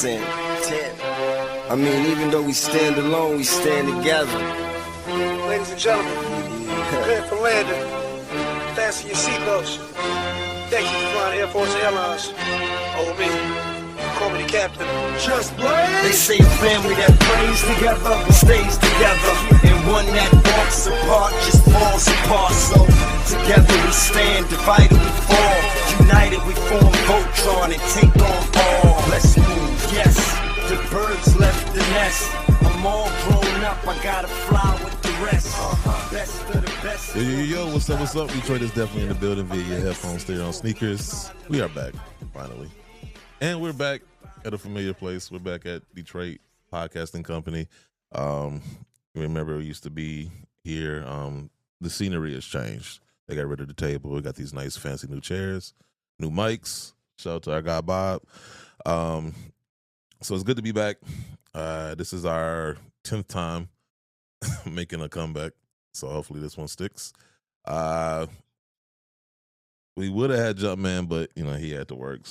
sin. I mean, even though we stand alone, we stand together. Ladies and gentlemen, prepare for landing. Fasten your seatbelts. Thank you for flying Air Force Airlines. Over me. Call me the captain. Just blaze. They say a family that prays together stays together, and one that walks apart just falls apart. So together we stand, divided we fall, united we form Voltron and take on all. Let's move, yes. The birds left the nest. I'm all grown up. I gotta fly with the rest. Best of the best. Yo, what's up? What's up? Detroit is definitely in the building via your headphones, stereo, on sneakers. We are back finally. And we're back at a familiar place. We're back at Detroit Podcasting Company. Remember, we used to be here. The scenery has changed. They got rid of the table. We got these nice, fancy new chairs, new mics. Shout out to our guy, Bob. So it's good to be back. This is our 10th time making a comeback. So hopefully this one sticks. We would have had Jumpman, but, he had to work.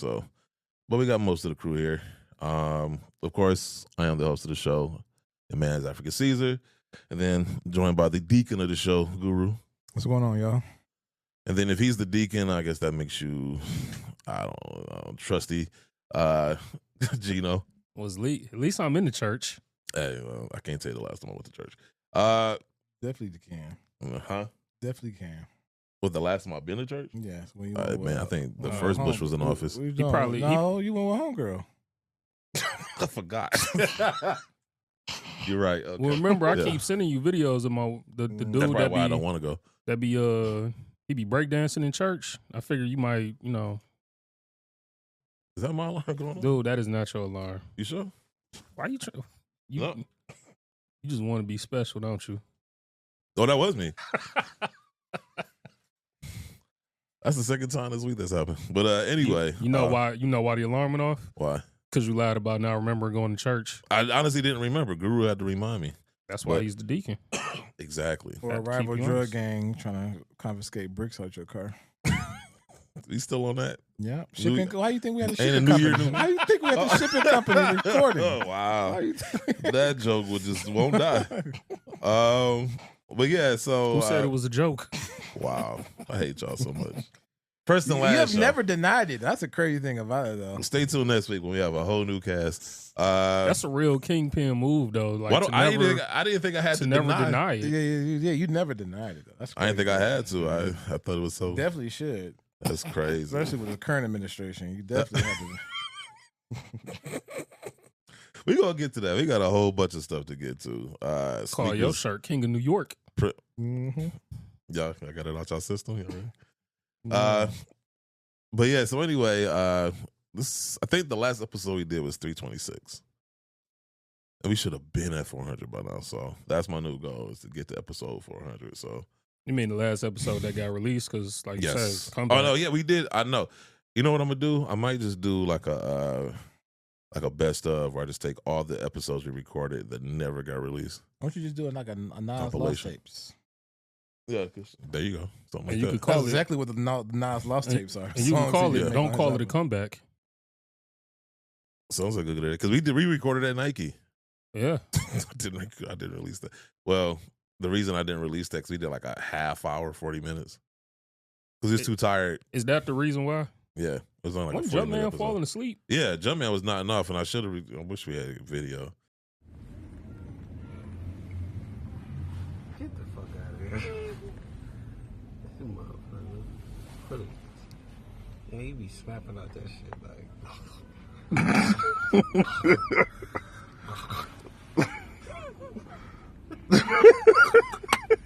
But we got most of the crew here. Of course, I am the host of the show, the man's African Caesar, and then joined by the deacon of the show, Guru. What's going on, y'all? And then if he's the deacon, I guess that makes you, I don't know, trusty, Geeno. Well, at least I'm in the church. Hey, well, I can't tell you the last time I went to church. Definitely can. Huh? Definitely can. Was the last time I've been to church? Yes. When you Man, I think the first Bush was in office. You you went with homegirl. I forgot. You're right. Okay. Well, remember, I keep sending you videos of the dude That's that why I don't want to go. That be he be breakdancing in church. I figure you might, Is that my alarm going on? Dude, that is not your alarm. You sure? Why you trying? No. You just want to be special, don't you? Oh, that was me. That's the second time this week that's happened. But anyway. You know why the alarm went off? Why? Because you lied about not remembering going to church. I honestly didn't remember. Guru had to remind me. That's why he's the deacon. Exactly. Or a rival drug gang trying to confiscate bricks out your car. He's still on that? Yeah. Why do you think we had a Ain't shipping a New Year company? Why do you think we had the shipping company recording? Oh, wow. That joke won't die. But yeah, so. Who said it was a joke? Wow. I hate y'all so much. First and last. You have never denied it. That's a crazy thing about it, though. Stay tuned next week when we have a whole new cast. That's a real kingpin move, though. Like I didn't think I had to never deny it. Yeah, you never denied it, though. That's crazy. I didn't think I had to. I thought it was so. You definitely should. That's crazy. Especially with the current administration. You definitely have to. We're going to get to that. We got a whole bunch of stuff to get to. Call your shirt King of New York. Mm-hmm. Yeah, I got it out y'all system. Right? But yeah, so anyway, I think the last episode we did was 326. And we should have been at 400 by now. So that's my new goal, is to get to episode 400. So you mean the last episode that got released? Because like you said, come oh back. no, yeah, we did. I know. You know what I'm gonna do? I might just do like a best of, where I just take all the episodes we recorded that never got released. Why don't you just do it like a Nas Lost Tapes? Yeah, there you go. Something like you that. could call That's exactly what the Nas Lost Tapes are. And you can call it. Don't call it a comeback. Sounds like a good idea, because we recorded at Nike. Yeah, I didn't release that. Well, the reason I didn't release that, because we did like a half hour, 40 minutes, because it's too tired. Is that the reason why? Yeah, it was on like One a 40 minute Jumpman episode. falling asleep. Yeah, Jumpman was not enough, and I should have. I wish we had a video. Get the fuck out of here. You motherfucker. Really. Yeah, you be snapping out that shit like.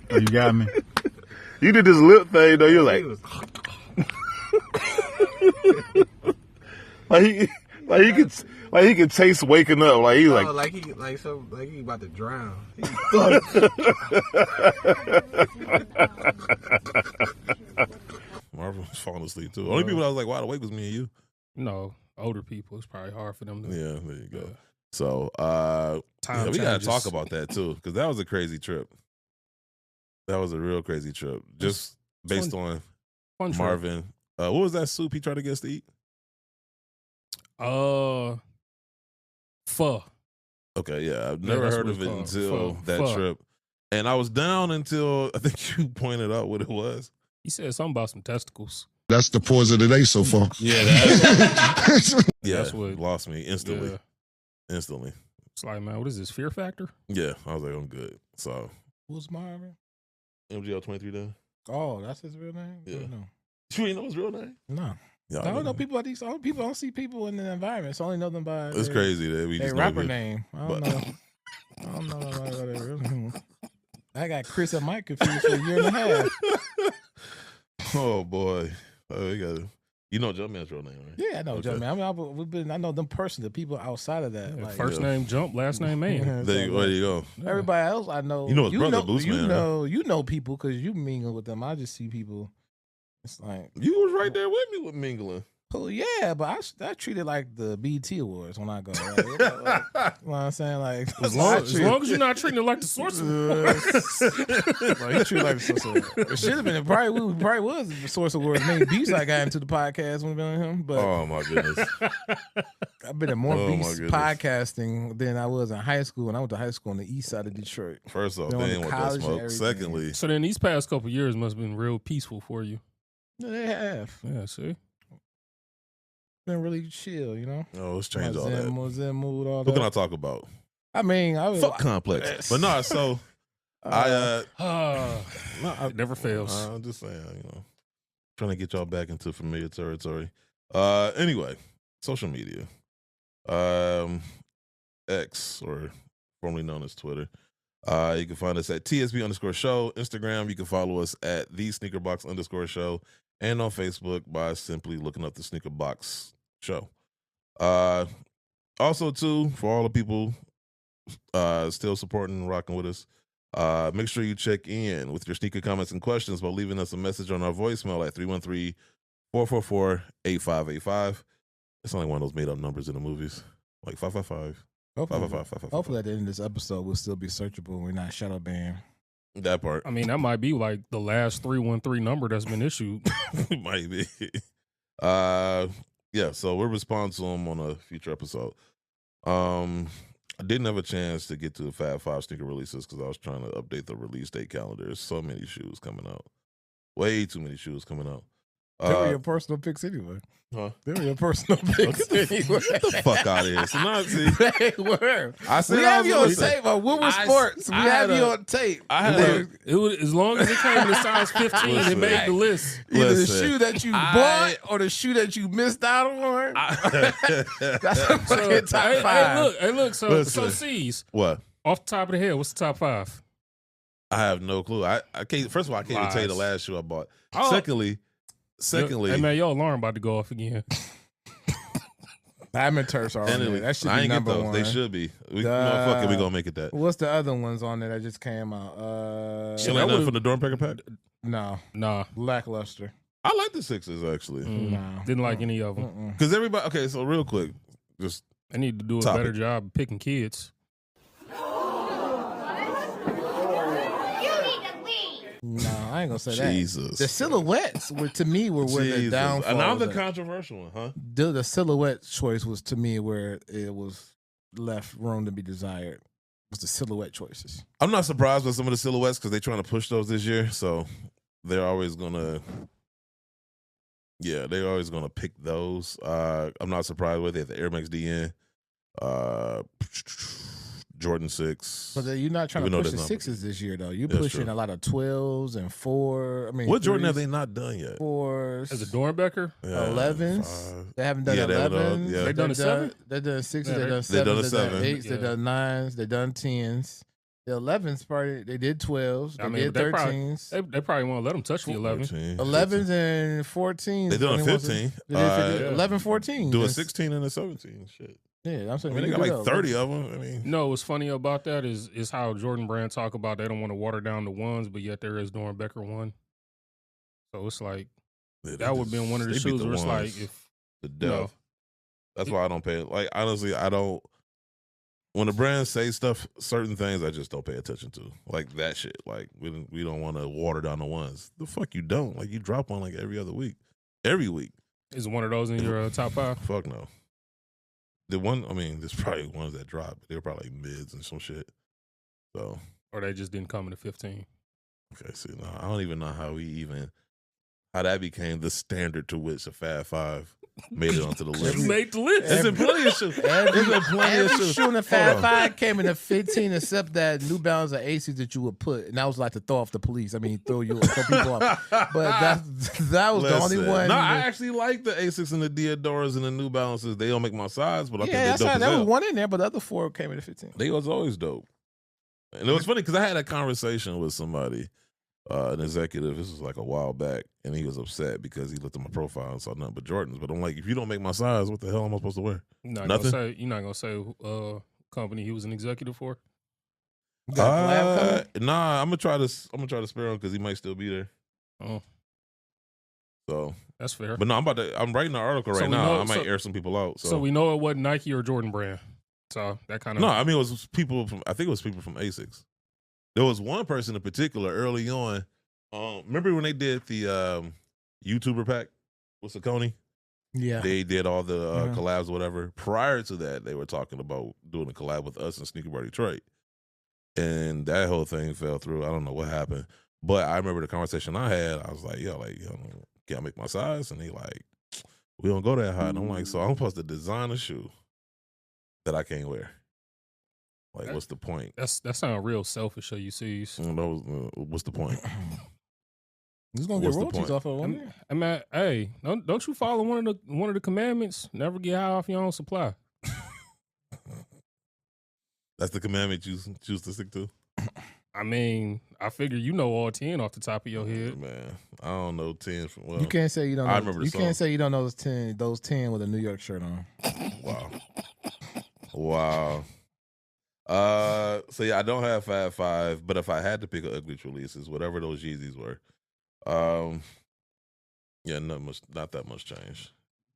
Oh, you got me. You did this lip thing though. You're like, he could taste waking up. Like he like he about to drown. Marvin was falling asleep too. Only people I was like wide awake was me and you. No, older people. It's probably hard for them to. Yeah, there you go. So we gotta talk about that too, because that was a crazy trip. That was a real crazy trip. Just based on Marvin. What was that soup he tried to get us to eat? Pho. Okay, yeah, I've never that's heard what of it's it called. until Pho. that Pho. trip, and I was down until I think you pointed out what it was. He said something about some testicles. That's the pause of the day so far. Yeah, yeah, That's what- lost me instantly. Yeah. Instantly. It's like, man, what is this, Fear Factor? Yeah, I was like, I'm good. So Who's Marvin? MGL 23 done. Oh, that's his real name? Yeah. No. You ain't know his real name? No. Yeah, I don't know people. People don't see people in the environment. So I only know them by. It's crazy that we Their just know rapper good. name. I don't But- know. I don't know about their real name. I got Chris and Mike confused for a year and a half. Oh boy, we got you know Jumpman's real name, right? Yeah, I know, Okay. Joe, man. I know them personally. The people outside of that. Like, First name Jump, last name Man. There you go. Everybody else I know. You know his brother, Boost Man, right? You know people because you mingle with them. I just see people. It's like, You was right there with me with mingling. oh yeah, but I treat it like the BET Awards when I go. Right? You know what I'm saying? Like As long as you're not treating it like the source of like, he treated like the source of awards. It should have been. It probably was the source of awards. Maybe beats I got into the podcast when been him, but Oh my goodness. I've been in more Oh, my beats goodness. podcasting than I was in high school. And I went to high school on the east side of Detroit. First off, Been they on ain't to want that college and smoke. everything. Secondly, So then these past couple years must have been real peaceful for you. Yeah, they have Yeah, see? been really chill, you know. oh, let's change all Zen, that. more zen mood, all What can I that. talk about? I mean, I was. Fuck complex. But no, so I It never fails. I'm just saying, trying to get y'all back into familiar territory. Anyway, social media. X, or formerly known as Twitter. You can find us at TSB_show. Instagram, you can follow us at @thesneakerbox_show. And on Facebook by simply looking up the Sneaker Box Show. Also, too, for all the people still supporting and rocking with us, make sure you check in with your sneaker comments and questions by leaving us a message on our voicemail at 313-444-8585. It's only one of those made-up numbers in the movies, like 555. Hopefully, at the end of this episode, we'll still be searchable. We're not shadow banned. That part. I mean, that might be like the last 313 number that's been issued. It might be. Yeah, so we'll respond to them on a future episode. I didn't have a chance to get to the Fab 5 sneaker releases because I was trying to update the release date calendar. There's so many shoes coming out. Way too many shoes coming out. They were your personal picks anyway. Huh? They were your personal picks anyway. Get the fuck out of here. So now, see, They were. I said We I have was you on gonna say- tape. Woodward I- Sports. We I have had you a- on tape. I had Either- It was, as long as it came in the size 15, it Listen. made the list. Either the Listen, shoe that you I- bought or the shoe that you missed out on. That's a fucking top Hey, five. look. So Listen. C's, What? off the top of the head, what's the top 5? I have no clue. I can't. First of all, I can't even tell you the Lies. last shoe I bought. Oh. Secondly, Hey, man, your alarm about to go off again. Diamond Turfs are on and there. That should I be ain't get number those. one. They should be. We Duh. motherfucker, we gonna make it that. What's the other ones on there that just came out? You like nothing from the Doernbecher pack? No, Nah. lackluster. I like the Sixers actually. No. Didn't like any of them. Mm-mm. Because everybody, okay, so real quick, just They need to do a Topic. better job of picking kids. No, I ain't gonna say Jesus. that. The silhouettes were to me were where the Jesus. downfall. Another was at. controversial one, huh? The silhouette choice was to me where it was left room to be desired. Was the silhouette choices. I'm not surprised with some of the silhouettes because they're trying to push those this year, so they're always gonna. Yeah, they're always gonna pick those. I'm not surprised with it. The Air Max DN, Jordan 6. But you're not trying Even to though push the that's not- sixes this year though. You're That's pushing true. a lot of 12s and 4. I mean, What Jordan have threes, they not done yet? 4s, As a Doernbecher, Yeah, 11s. 5. They haven't done Yeah, they haven't 11s. done- yeah. They done a 7? They've done 6s. Yeah, They've done 7s. they done a They've 7. done 8s. Yeah. They've done 9s. They've done 10s. The 11s probably they did 12s. They I mean, did but they probably- 13s. they probably won't let them touch the 11. 14, 11s and 14s. They done a only ones that- 15. They did 15, 11, 14. Do a That's- 16 and a 17. Shit. Yeah, I'm saying I mean, they got like 30 of them. I mean, No, what's funny about that is how Jordan Brand talk about they don't want to water down the ones, but yet there is Doernbecher 1. So it's like that would have been one of the they beat shoes where it's like ones if to you know, death. That's why I don't pay. Like honestly, I don't. When the brands say stuff, certain things I just don't pay attention to, like that shit. Like we don't want to water down the ones. The fuck you don't. Like you drop one like every other week, every week. is one of those in your top 5. Fuck no. the one, I mean, there's probably ones that dropped, but they were probably like mids and some shit. So, or they just didn't come in the 15. Okay, see, no, I don't even know how that became the standard to which a Fab Five made it onto the list. Made the list. It's in plenty of shoes. Every shoe in the Fab Five came in the 15, except that New Balance or Asics that you would put, and that was like to throw off the police. I mean, throw people off. But that was the only one. No, I actually like the Asics and the Diodoras and the New Balances. They don't make my size, but I think that's they're dope right. as There was hell. one in there, but the other 4 came in the 15. They was always dope. And it was funny because I had a conversation with somebody, an executive. This was like a while back, and he was upset because he looked at my profile and saw nothing but Jordans. But I'm like, if you don't make my size, what the hell am I supposed to wear? You're Nothing. not gonna say company he was an executive for. Nah, I'm gonna try to spare him because he might still be there. Oh, so that's fair. But no, I'm writing an article right now. I might air some people out. So we know it wasn't Nike or Jordan Brand. So that kind of no. I mean, it was people from. I think it was people from Asics. There was one person in particular early on. Remember when they did the YouTuber pack with Saucony? Yeah, they did all the collabs or whatever. Prior to that, they were talking about doing a collab with us and Sneaker Bar Detroit, and that whole thing fell through. I don't know what happened, but I remember the conversation I had. I was like, "Yo, can I make my size?" And they like, "We don't go that high." And I'm like, "So I'm supposed to design a shoe that I can't wear? Like, what's the point?" That sounds real selfish of you, C's. What's the point? He's gonna get royalties off of one. I mean, hey, don't you follow one of the commandments? Never get high off your own supply. That's the commandment you choose to stick to. I mean, I figure you know all 10 off the top of your head. Man, I don't know 10 from. Well, you can't say you don't. I remember. You can't say you don't know those 10 with a New York shirt on. Wow. So yeah, I don't have Fab Five, but if I had to pick an Ugliest Releases, whatever those Yeezys were, yeah, not that much change.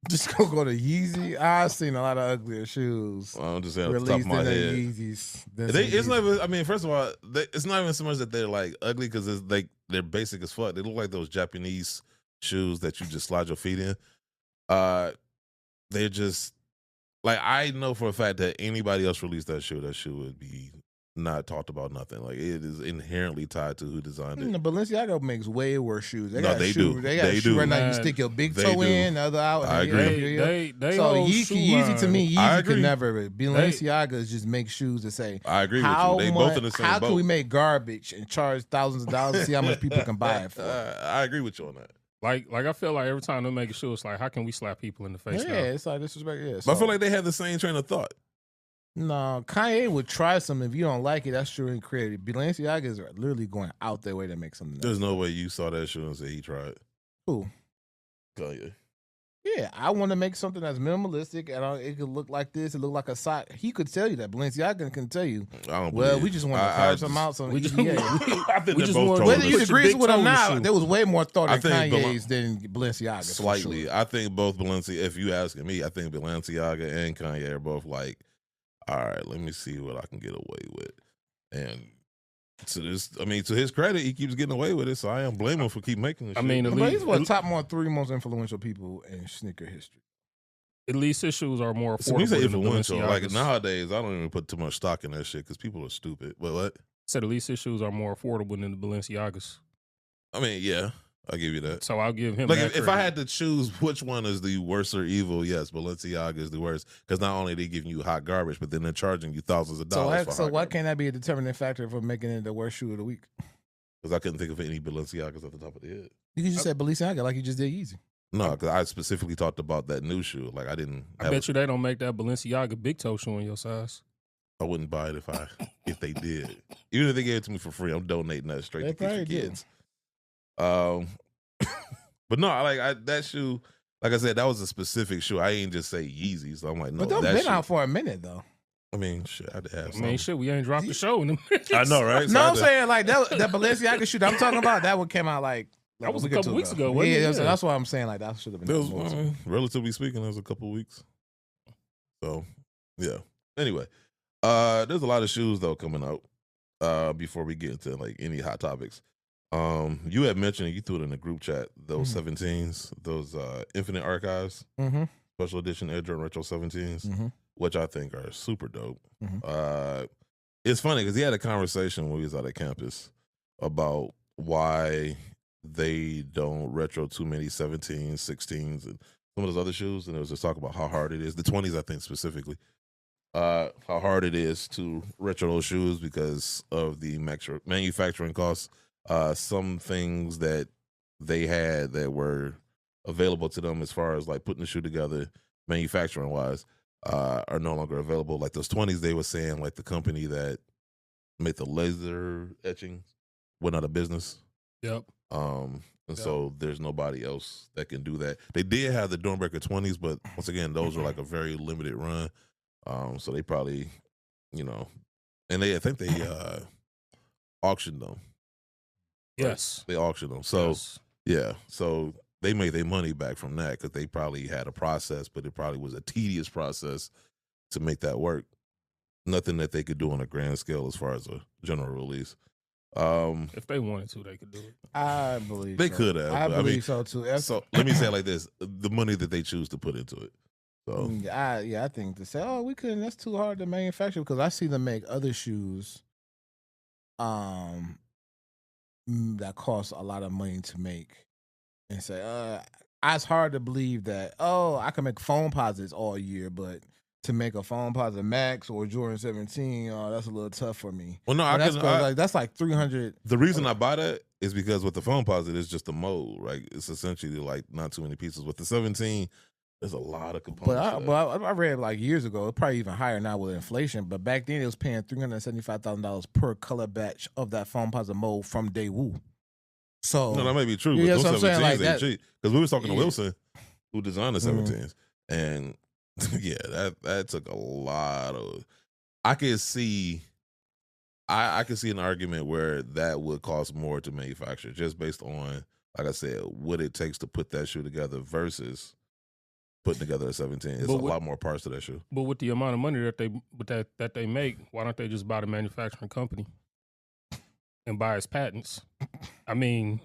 Just go to Yeezy. I've seen a lot of uglier shoes. I'm just saying off the top of my head. Yeezys. It's not even, I mean, first of all, it's not even so much that they're like ugly because it's like they're basic as fuck. They look like those Japanese shoes that you just slide your feet in. They're just like, I know for a fact that anybody else released that shoe would be not talked about nothing. Like, it is inherently tied to who designed it. Balenciaga makes way worse shoes. They No, got they a shoe. do. They got a shoe right now. You stick your big toe in, the other out. I agree. They so whole shoe Yeezy line. to me, I Yeezy could agree. never. Balenciaga just make shoes to say. I agree with you. They both in the same How boat. can we make garbage and charge thousands of dollars to see how much people can buy it for? I agree with you on that. Like I feel like every time they make a shoe, it's like, how can we slap people in the face now? It's like disrespect. Yeah, But I feel like they have the same train of thought. No, Kanye would try something. If you don't like it, that's true and creative. Balenciagas are literally going out their way to make something. There's no way you saw that shoe and said he tried. Who? Kanye. Yeah, I want to make something that's minimalistic and it could look like this. It look like a sock. He could tell you that. Balenciaga can tell you. We just want to carve something out. We just want whether you agree with him now, there was way more thought in Kanye's than Balenciaga. Slightly. Sure. I think both Balenciaga, if you asking me, I think Balenciaga and Kanye are both like, all right, let me see what I can get away with. And to his credit, he keeps getting away with it, so I don't blame him for keep making this shit. I mean, but he's one of the three most influential people in sneaker history. At least his shoes are more affordable. So when you say than the influential, like Balenciagas. nowadays, I don't even put too much stock in that shit because people are stupid. But what? Said at least his shoes are more affordable than the Balenciagas. I mean, yeah, I'll give you that. So I'll give him like that if I credit. had to choose which one is the worst or evil, yes, Balenciaga is the worst because not only are they giving you hot garbage, but then they're charging you thousands of dollars. So why can't that be a determining factor for making it the worst shoe of the week? Because I couldn't think of any Balenciagas at the top of the head. You could just say Balenciaga like you just did Yeezy. No, because I specifically talked about that new shoe. Like I didn't. I bet you they don't make that Balenciaga big toe shoe in your size. I wouldn't buy it if they did. Even if they gave it to me for free, I'm donating that straight to future kids. But no, that shoe. Like I said, that was a specific shoe. I ain't just say Yeezy. So I'm like, no. But they've been out for a minute though. I mean, shit, I did have I some. mean, shit, we ain't dropped the show in them. I know, right? So No, I'm saying like that Balenciaga shoe that I'm talking about. That one came out like that was a week or couple two weeks ago. Wasn't Yeah, it? so that's why I'm saying like that should have been. Relatively speaking, it was a couple of weeks. So, yeah. Anyway, there's a lot of shoes though coming out. Before we get into like any hot topics, you had mentioned, you threw it in the group chat, those 17s, those Infinite Archives, special edition Air Jordan Retro 17s. which I think are super dope. Mhm. It's funny because he had a conversation when we was out at campus about why they don't retro too many 17s, 16s, and some of those other shoes. And it was just talking about how hard it is. The 20s, I think, specifically. How hard it is to retro those shoes because of the manufacturing costs. Some things that they had that were available to them as far as like putting the shoe together, manufacturing wise, are no longer available. Like those 20s, they were saying like the company that made the laser etching went out of business. Yep. And so there's nobody else that can do that. They did have the Doernbecher 20s, but once again, those were like a very limited run. So they probably, and I think they auctioned them. Yes. They auctioned them. So Yes. yeah, so they made their money back from that because they probably had a process, but it probably was a tedious process to make that work. Nothing that they could do on a grand scale as far as a general release. If they wanted to, they could do it. I believe They so. could have. I but, believe so too. So let me say it like this: the money that they choose to put into it. So I think to say, oh, we couldn't. That's too hard to manufacture because I see them make other shoes, that cost a lot of money to make, and say, it's hard to believe that. Oh, I can make foam posits all year, but to make a foam posit Max or Jordan 17, that's a little tough for me. well, no, That's like 300. The reason I buy that is because with the foam posit, it's just a mold, right? It's essentially like not too many pieces. With the 17, there's a lot of components. But I read like years ago, it's probably even higher now with inflation. But back then, it was paying $375,000 per color batch of that foam posit mold from Daewoo. So No, that may be true. Yeah, But so I'm those saying, 17s like ain't that- cheap. Because we was talking to Yeah. Wilson, who designed the 17s, and yeah, that took a lot of. I could see. I could see an argument where that would cost more to manufacture, just based on, like I said, what it takes to put that shoe together versus putting together a 17. It's But a with- lot more parts to that shoe. But with the amount of money that they make, why don't they just buy the manufacturing company and buy its patents? I mean,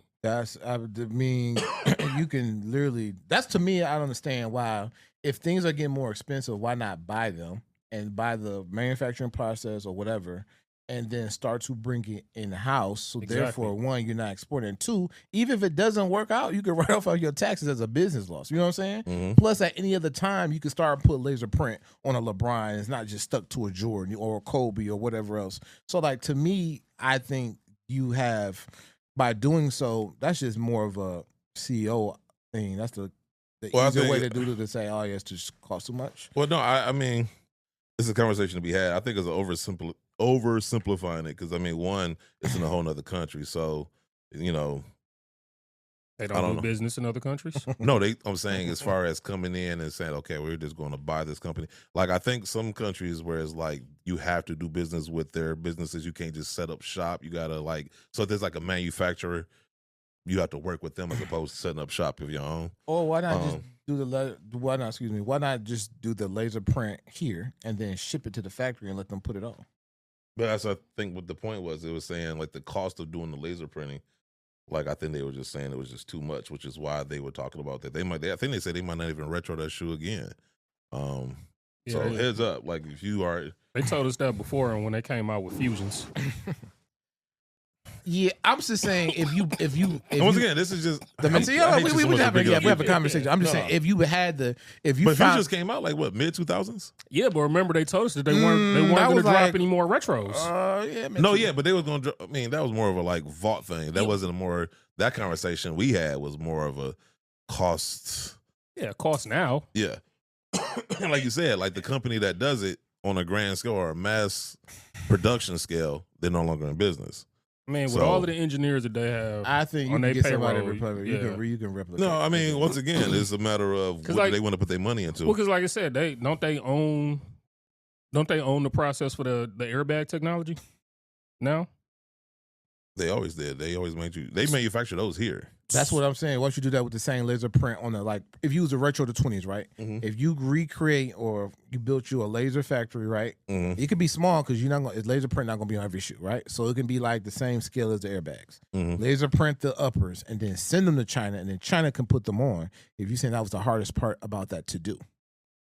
you can literally. That's to me. I don't understand why. If things are getting more expensive, why not buy them and buy the manufacturing process or whatever, and then start to bring it in house. So Exactly. therefore, one, you're not exporting. And two, even if it doesn't work out, you can write off all your taxes as a business loss. You know what I'm saying? Mhm. Plus, at any other time, you can start put laser print on a LeBron. It's not just stuck to a Jordan or a Kobe or whatever else. So, like, to me, I think you have, by doing so, that's just more of a CEO thing. That's the Well, I easier think- way to do it, to say, oh, yeah, it's just cost too much. Well, no, I mean, it's a conversation to be had. I think it's oversimplifying it because I mean, one, it's in a whole nother country, so they I don't don't do know. business in other countries. no, I'm saying as far as coming in and saying, okay, we're just going to buy this company. Like I think some countries where it's like you have to do business with their businesses, you can't just set up shop. You gotta so if there's like a manufacturer, you have to work with them as opposed to setting up shop of your own. Or why not just do why not just do the laser print here and then ship it to the factory and let them put it on? But that's I think what the point was. It was saying like the cost of doing the laser printing. Like I think they were just saying it was just too much, which is why they were talking about that. I think they said they might not even retro that shoe again. So Yeah. heads up, like if you are, They told us that before, and when they came out with fusions, Yeah, I'm just saying if you and once again, this is just. we have a conversation. I'm just saying if you But found, futures came out like what, mid 2000s? yeah. But remember, they told us that they weren't that going to was drop like- any more retros. No, yeah, but they was going to. I mean, that was more of a like vault thing. That wasn't a more. That conversation we had was more of a cost. Yeah, cost now. Yeah, and like you said, like the company that does it on a grand scale or a mass production scale, they're no longer in business. I mean, with So- all of the engineers that they have, I think you on can their get somebody to payroll, replicate. You can replicate. No, I mean, once again, it's a matter of what like- do they want to put their money into. well, because like I said, they own the process for the airbag technology now. They always did. They always they manufacture those here. That's what I'm saying. Once you do that with the same laser print on the, like, if you use a retro to 20s, right? Mhm. If you recreate or you built you a laser factory, right? Mhm. It could be small because you're not going. Laser print not going to be on every shoe, right? So it can be like the same scale as the airbags. Mhm. Laser print the uppers and then send them to China, and then China can put them on. If you saying that was the hardest part about that to do,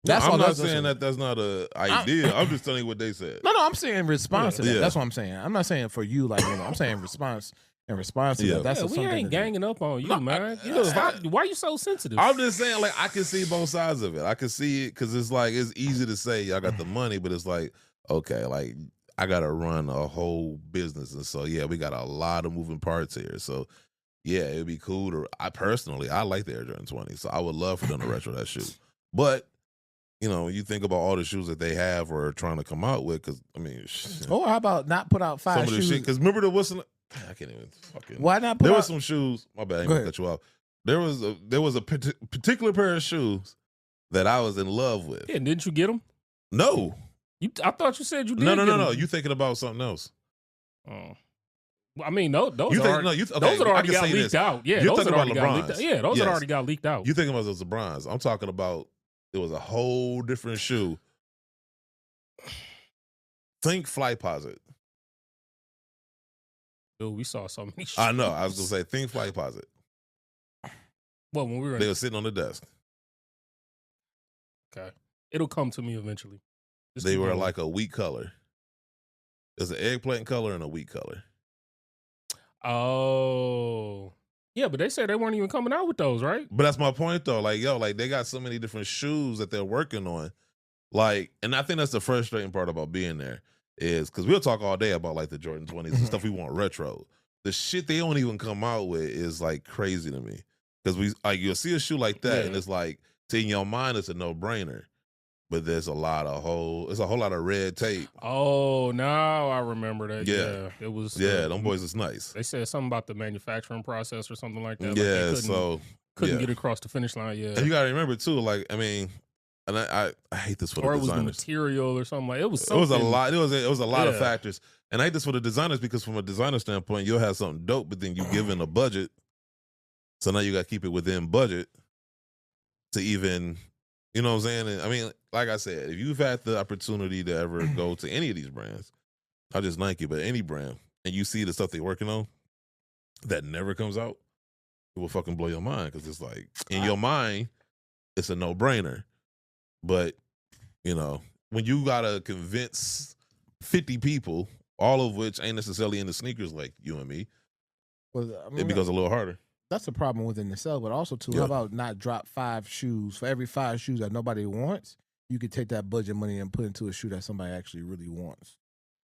That's all. I'm not That's saying that that's not an idea. I'm just telling you what they said. No, I'm saying response to that. Yeah. That's what I'm saying. I'm not saying for you, like, I'm saying response to that. That's we ain't ganging up on you, man. Why you so sensitive? I'm just saying, like, I can see both sides of it. I can see it because it's like it's easy to say y'all got the money, but it's like, okay, like I gotta run a whole business, and so yeah, we got a lot of moving parts here. So yeah, it'd be cool to. I like the Air Jordan 20, so I would love for them to retro that shoe. But you think about all the shoes that they have or are trying to come out with, because I mean, or how about not put out 5 some of the shoes? shit. Because remember there was some. I can't even fucking. Why not? There was some shoes. My bad. I ain't gonna cut you off. There was a particular pair of shoes that I was in love with. Yeah, didn't you get them? No. I thought you said you did. No. You thinking about something else? Oh. I mean, those those had already got leaked out. Yeah, You're those had talking already about got leaked out. Yeah, those had already got leaked out. You thinking about those LeBrons? I'm talking about it was a whole different shoe. Think Flightposite. Dude, we saw so many shoes. I know. I was gonna say think Flightposite. Well, when we were they were sitting on the desk. Okay, it'll come to me eventually. They were like a wheat color. There's an eggplant color and a wheat color. Oh, yeah, but they said they weren't even coming out with those, right? But that's my point, though. Like, they got so many different shoes that they're working on. Like, and I think that's the frustrating part about being there is because we'll talk all day about like the Jordan 20s and stuff we want retro. The shit they don't even come out with is like crazy to me because you'll see a shoe like that and it's like in your mind it's a no brainer. But there's a whole lot of red tape. Oh, now I remember that. Yeah. It was. Yeah, them boys is nice. They said something about the manufacturing process or something like that. Yeah, like couldn't get across the finish line. Yeah, and you gotta remember too. Like, I mean, and I hate this for the designers. Or it was the material or something like it was. It was a lot. It was a lot of factors, and I hate this for the designers because from a designer standpoint, you'll have something dope, but then you give in a budget, so now you got to keep it within budget to even. You know what I'm saying? And I mean, like I said, if you've had the opportunity to ever go to any of these brands, not just Nike, but any brand, and you see the stuff they're working on that never comes out, it will fucking blow your mind because it's like, in your mind, it's a no-brainer. But, when you got to convince 50 people, all of which ain't necessarily into sneakers like you and me, it becomes a little harder. That's a problem within the cell, but also too, how about not drop 5 shoes for every 5 shoes that nobody wants? You could take that budget money and put into a shoe that somebody actually really wants.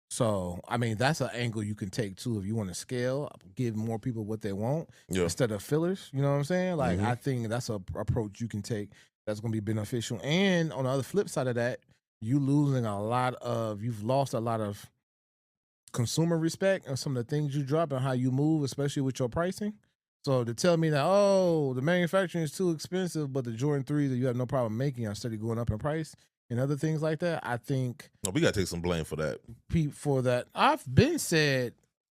So, I mean, that's an angle you can take too if you want to scale, give more people what they want instead of fillers. You know what I'm saying? Like, I think that's an approach you can take that's going to be beneficial. And on the other flip side of that, you've lost a lot of consumer respect and some of the things you drop and how you move, especially with your pricing. So to tell me that, the manufacturing is too expensive, but the Jordan 3s that you have no problem making are steady going up in price and other things like that, I think... No, we got to take some blame for that. I've been said,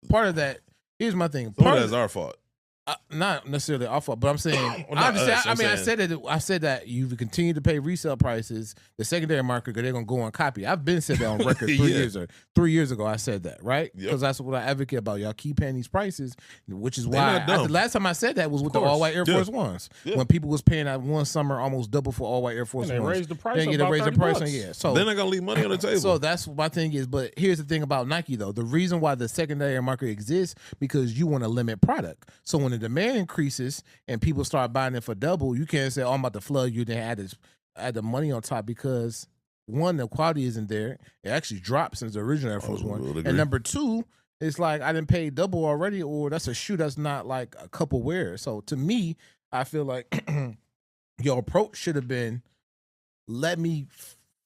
part of that, here's my thing. Part of that's our fault. Not necessarily our fault, but I'm saying, I said that you continue to pay resale prices, the secondary market, because they're going to go and copy. I've been said that on record 3 years ago. I said that, right? Because that's what I advocate about. Y'all keep paying these prices, which is why the last time I said that was with the all-white Air Force Ones. Yeah. When people was paying that one summer almost double for all-white Air Force Ones. They raised the price So they're not going to leave money on the table. So that's my thing is, but here's the thing about Nike, though. The reason why the secondary market exists, because you want to limit product. So when the demand increases and people start buying it for double, you can't say, I'm about to flood you, then add the money on top, because one, the quality isn't there. It actually dropped since the original Air Force One. And number two, it's like I didn't pay double already, or that's a shoe that's not like a couple wears. So to me, I feel like your approach should have been, let me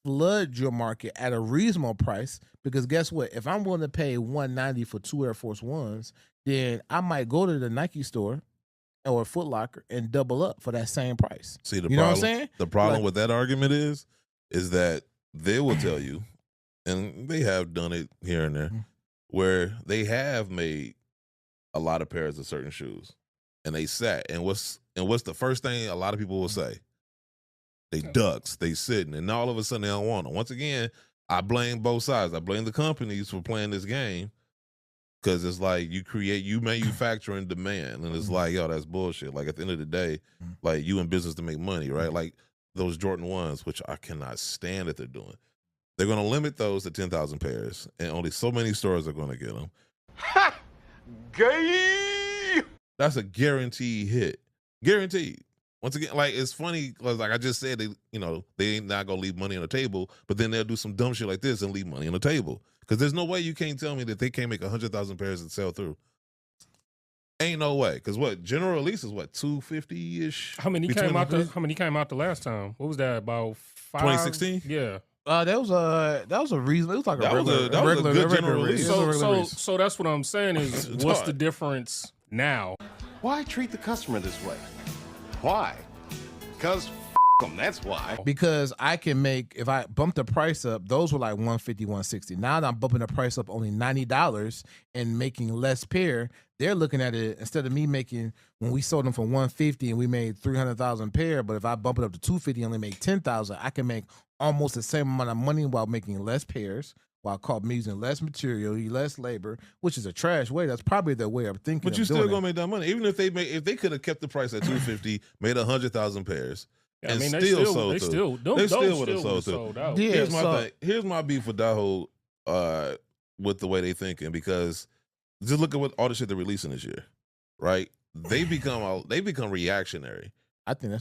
flood your market at a reasonable price, because guess what? If I'm willing to pay $190 for 2 Air Force Ones, then I might go to the Nike store or Foot Locker and double up for that same price. See, know what I'm saying? The problem with that argument is that they will tell you, and they have done it here and there, where they have made a lot of pairs of certain shoes, and they sat. And what's the first thing a lot of people will say? They ducks, they sitting, and all of a sudden they don't want them. Once again, I blame both sides. I blame the companies for playing this game. Because it's like you manufacture and demand, and it's like, that's bullshit. Like at the end of the day, like you in business to make money, right? Like those Jordan 1s, which I cannot stand that they're doing. They're going to limit those to 10,000 pairs, and only so many stores are going to get them. Ha! Gay! That's a guaranteed hit. Guaranteed. Once again, like, it's funny because, like I just said, they ain't not going to leave money on the table, but then they'll do some dumb shit like this and leave money on the table. Because there's no way you can't tell me that they can't make 100,000 pairs and sell through. Ain't no way. Because General Release is 250-ish? How many came out the last time? What was that, about 5? 2016? Yeah. That was a reason. It was like That was a good general release. So that's what I'm saying is, what's the difference now? Why treat the customer this way? Why? Because them, that's why. Because I can make, if I bump the price up, those were like $150, $160. Now that I'm bumping the price up only $90 and making less pair, they're looking at it, instead of me making, when we sold them for $150 and we made 300,000 pair, but if I bump it up to $250 and only make 10,000, I can make almost the same amount of money while making less pairs, while using less material, less labor, which is a trash way. That's probably their way of thinking. But you're still gonna make that money, even if they could have kept the price at 250, made 100,000 pairs, and they still would have sold out. Yeah, Here's my beef with that whole with the way they thinking, because just look at what all the shit they're releasing this year, right? They become reactionary. I think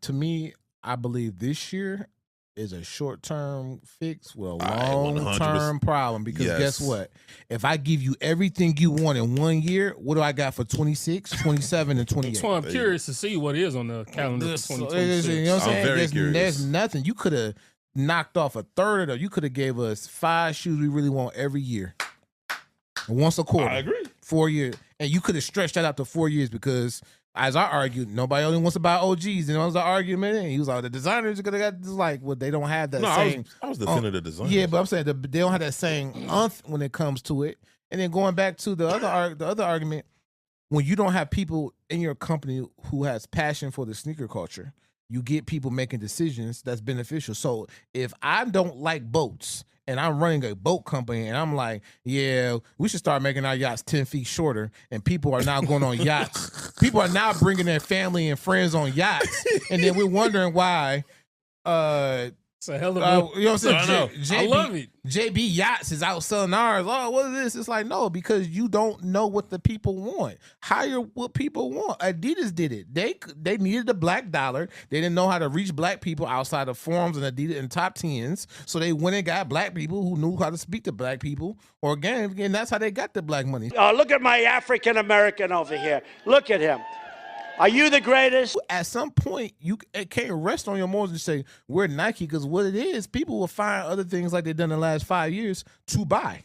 to me, I believe this year is a short-term fix with a long-term problem, because guess what? If I give you everything you want in 1 year, what do I got for 26, 27, and 28? So I'm curious to see what is on the calendar for 2026. You know what I'm saying? I'm very curious. There's nothing. You could have knocked off a third, or you could have gave us 5 shoes we really want every year. Once a quarter. I agree. 4 years. And you could have stretched that out to 4 years, because as I argued, nobody only wants to buy OGs. And it was the argument. And he was like, the designers are going to get this, like, well, they don't have that same. I was defending the design. Yeah, but I'm saying they don't have that same when it comes to it. And then going back to the other argument, when you don't have people in your company who has passion for the sneaker culture, you get people making decisions that's beneficial. So if I don't like boats and I'm running a boat company and I'm like, yeah, we should start making our yachts 10 feet shorter, and people are now going on yachts. People are now bringing their family and friends on yachts. And then we're wondering why. It's a hell of you know what I'm saying? I love it. JB Yachts is out selling ours. Oh, what is this? It's like, no, because you don't know what the people want. Hire what people want. Adidas did it. They needed a black dollar. They didn't know how to reach black people outside of forums and Adidas and top 10s. So they went and got black people who knew how to speak to black people. Or again, that's how they got the black money. Look at my African American over here. Look at him. Are you the greatest? At some point, you can't rest on your morals and say, we're Nike, because what it is, people will find other things like they've done in the last 5 years to buy.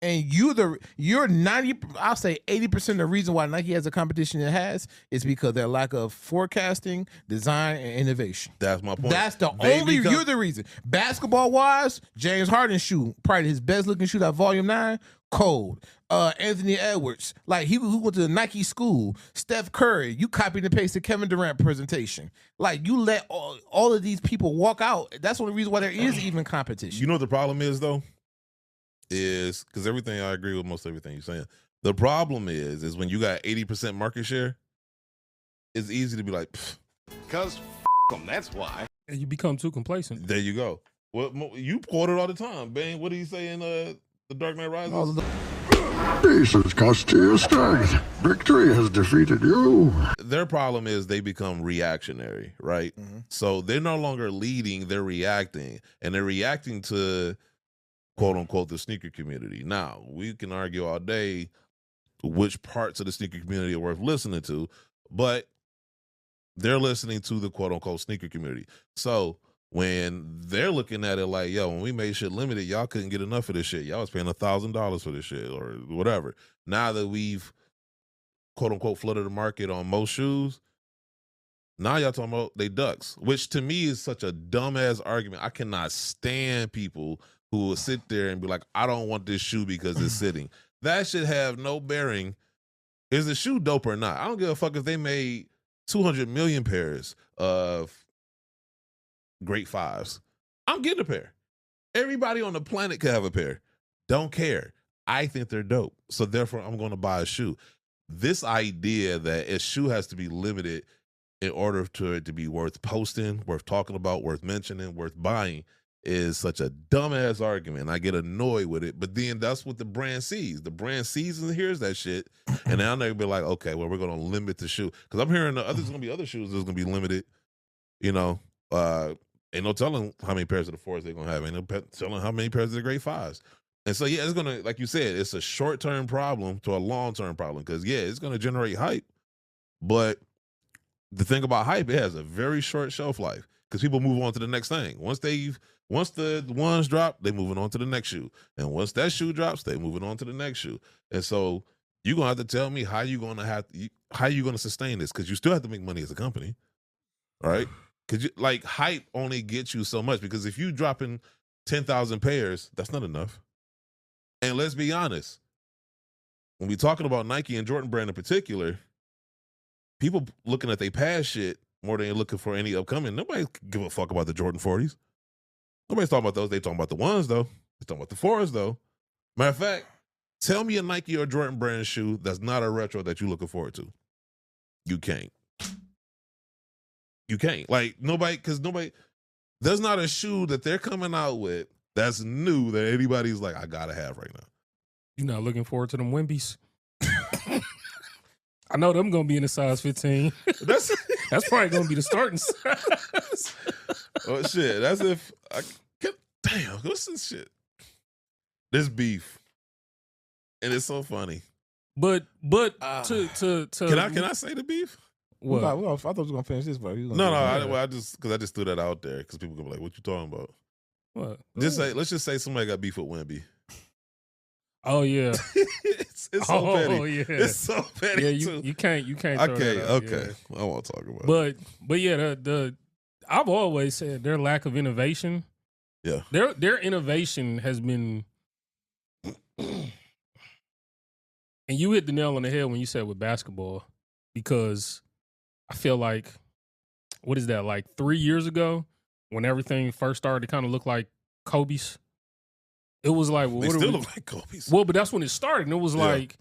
And you're 90, I'll say 80% of the reason why Nike has the competition it has is because their lack of forecasting, design, and innovation. That's my point. That's you're the reason. Basketball-wise, James Harden's shoe, probably his best-looking shoe, that Volume 9, cold. Anthony Edwards, like he went to the Nike school. Steph Curry, you copied and pasted Kevin Durant presentation. Like, you let all of these people walk out. That's the only reason why there is even competition. You know what the problem is, though? Is because everything, I agree with most everything you're saying. The problem is when you got 80% market share, it's easy to be like, because them, that's why. And you become too complacent. There you go. Well, you quote it all the time, Bane. What do you say in The Dark Knight Rises? Peace has cost you strength. Victory has defeated you. Their problem is they become reactionary, right? Mm-hmm. So they're no longer leading, they're reacting. And they're reacting to, quote unquote, the sneaker community. Now, we can argue all day which parts of the sneaker community are worth listening to, but they're listening to the quote unquote sneaker community. So when they're looking at it like, yo, when we made shit limited, y'all couldn't get enough of this shit. Y'all was paying $1,000 for this shit or whatever. Now that we've, quote unquote, flooded the market on most shoes, now y'all talking about they ducks, which to me is such a dumbass argument. I cannot stand people who will sit there and be like, I don't want this shoe because it's sitting. That should have no bearing. Is the shoe dope or not? I don't give a fuck if they made 200 million pairs of Great Fives. I'm getting a pair. Everybody on the planet can have a pair. Don't care. I think they're dope. So therefore, I'm going to buy a shoe. This idea that a shoe has to be limited in order to it to be worth posting, worth talking about, worth mentioning, worth buying, is such a dumbass argument. I get annoyed with it, but then that's what the brand sees. The brand sees and hears that shit, and now they'll be like, okay, well, we're going to limit the shoe. Because I'm hearing there's going to be other shoes that's going to be limited. Ain't no telling how many pairs of the 4s they're going to have. Ain't no telling how many pairs of the grade 5s. And so, yeah, it's going to, like you said, it's a short-term problem to a long-term problem. Because, yeah, it's going to generate hype. But the thing about hype, it has a very short shelf life. Because people move on to the next thing. Once the ones drop, they moving on to the next shoe. And once that shoe drops, they moving on to the next shoe. And so you're gonna have to tell me how you're gonna sustain this, because you still have to make money as a company. All right? Because hype only gets you so much, because if you dropping 10,000 pairs, that's not enough. And let's be honest, when we talking about Nike and Jordan Brand in particular, people looking at their past shit more than you're looking for any upcoming. Nobody give a fuck about the Jordan 40s. Nobody's talking about those. They talking about the ones, though. They talking about the 4s, though. Matter of fact, tell me a Nike or Jordan Brand shoe that's not a retro that you're looking forward to. You can't. You can't. There's not a shoe that they're coming out with that's new that anybody's like, I gotta have right now. You're not looking forward to them Wimbies? I know them gonna be in a size 15. That's probably gonna be the starting size. Oh shit! That's if damn. What's this shit? This beef, and it's so funny. But to can I say the beef? What? I thought we was gonna finish this, but no. I just threw that out there because people gonna be like, "What you talking about?" What? Let's just say somebody got beef with Wimby. Oh yeah, it's so petty. Oh yeah, it's so petty. Yeah, you can't. Okay, yeah. I won't talk about it. But yeah, the I've always said their lack of innovation. Yeah, their innovation has been, and you hit the nail on the head when you said with basketball, because I feel like, what is that, like 3 years ago when everything first started to kind of look like Kobe's. It was like, well, they still look like Kobe's. Well, but that's when it started. And it was like,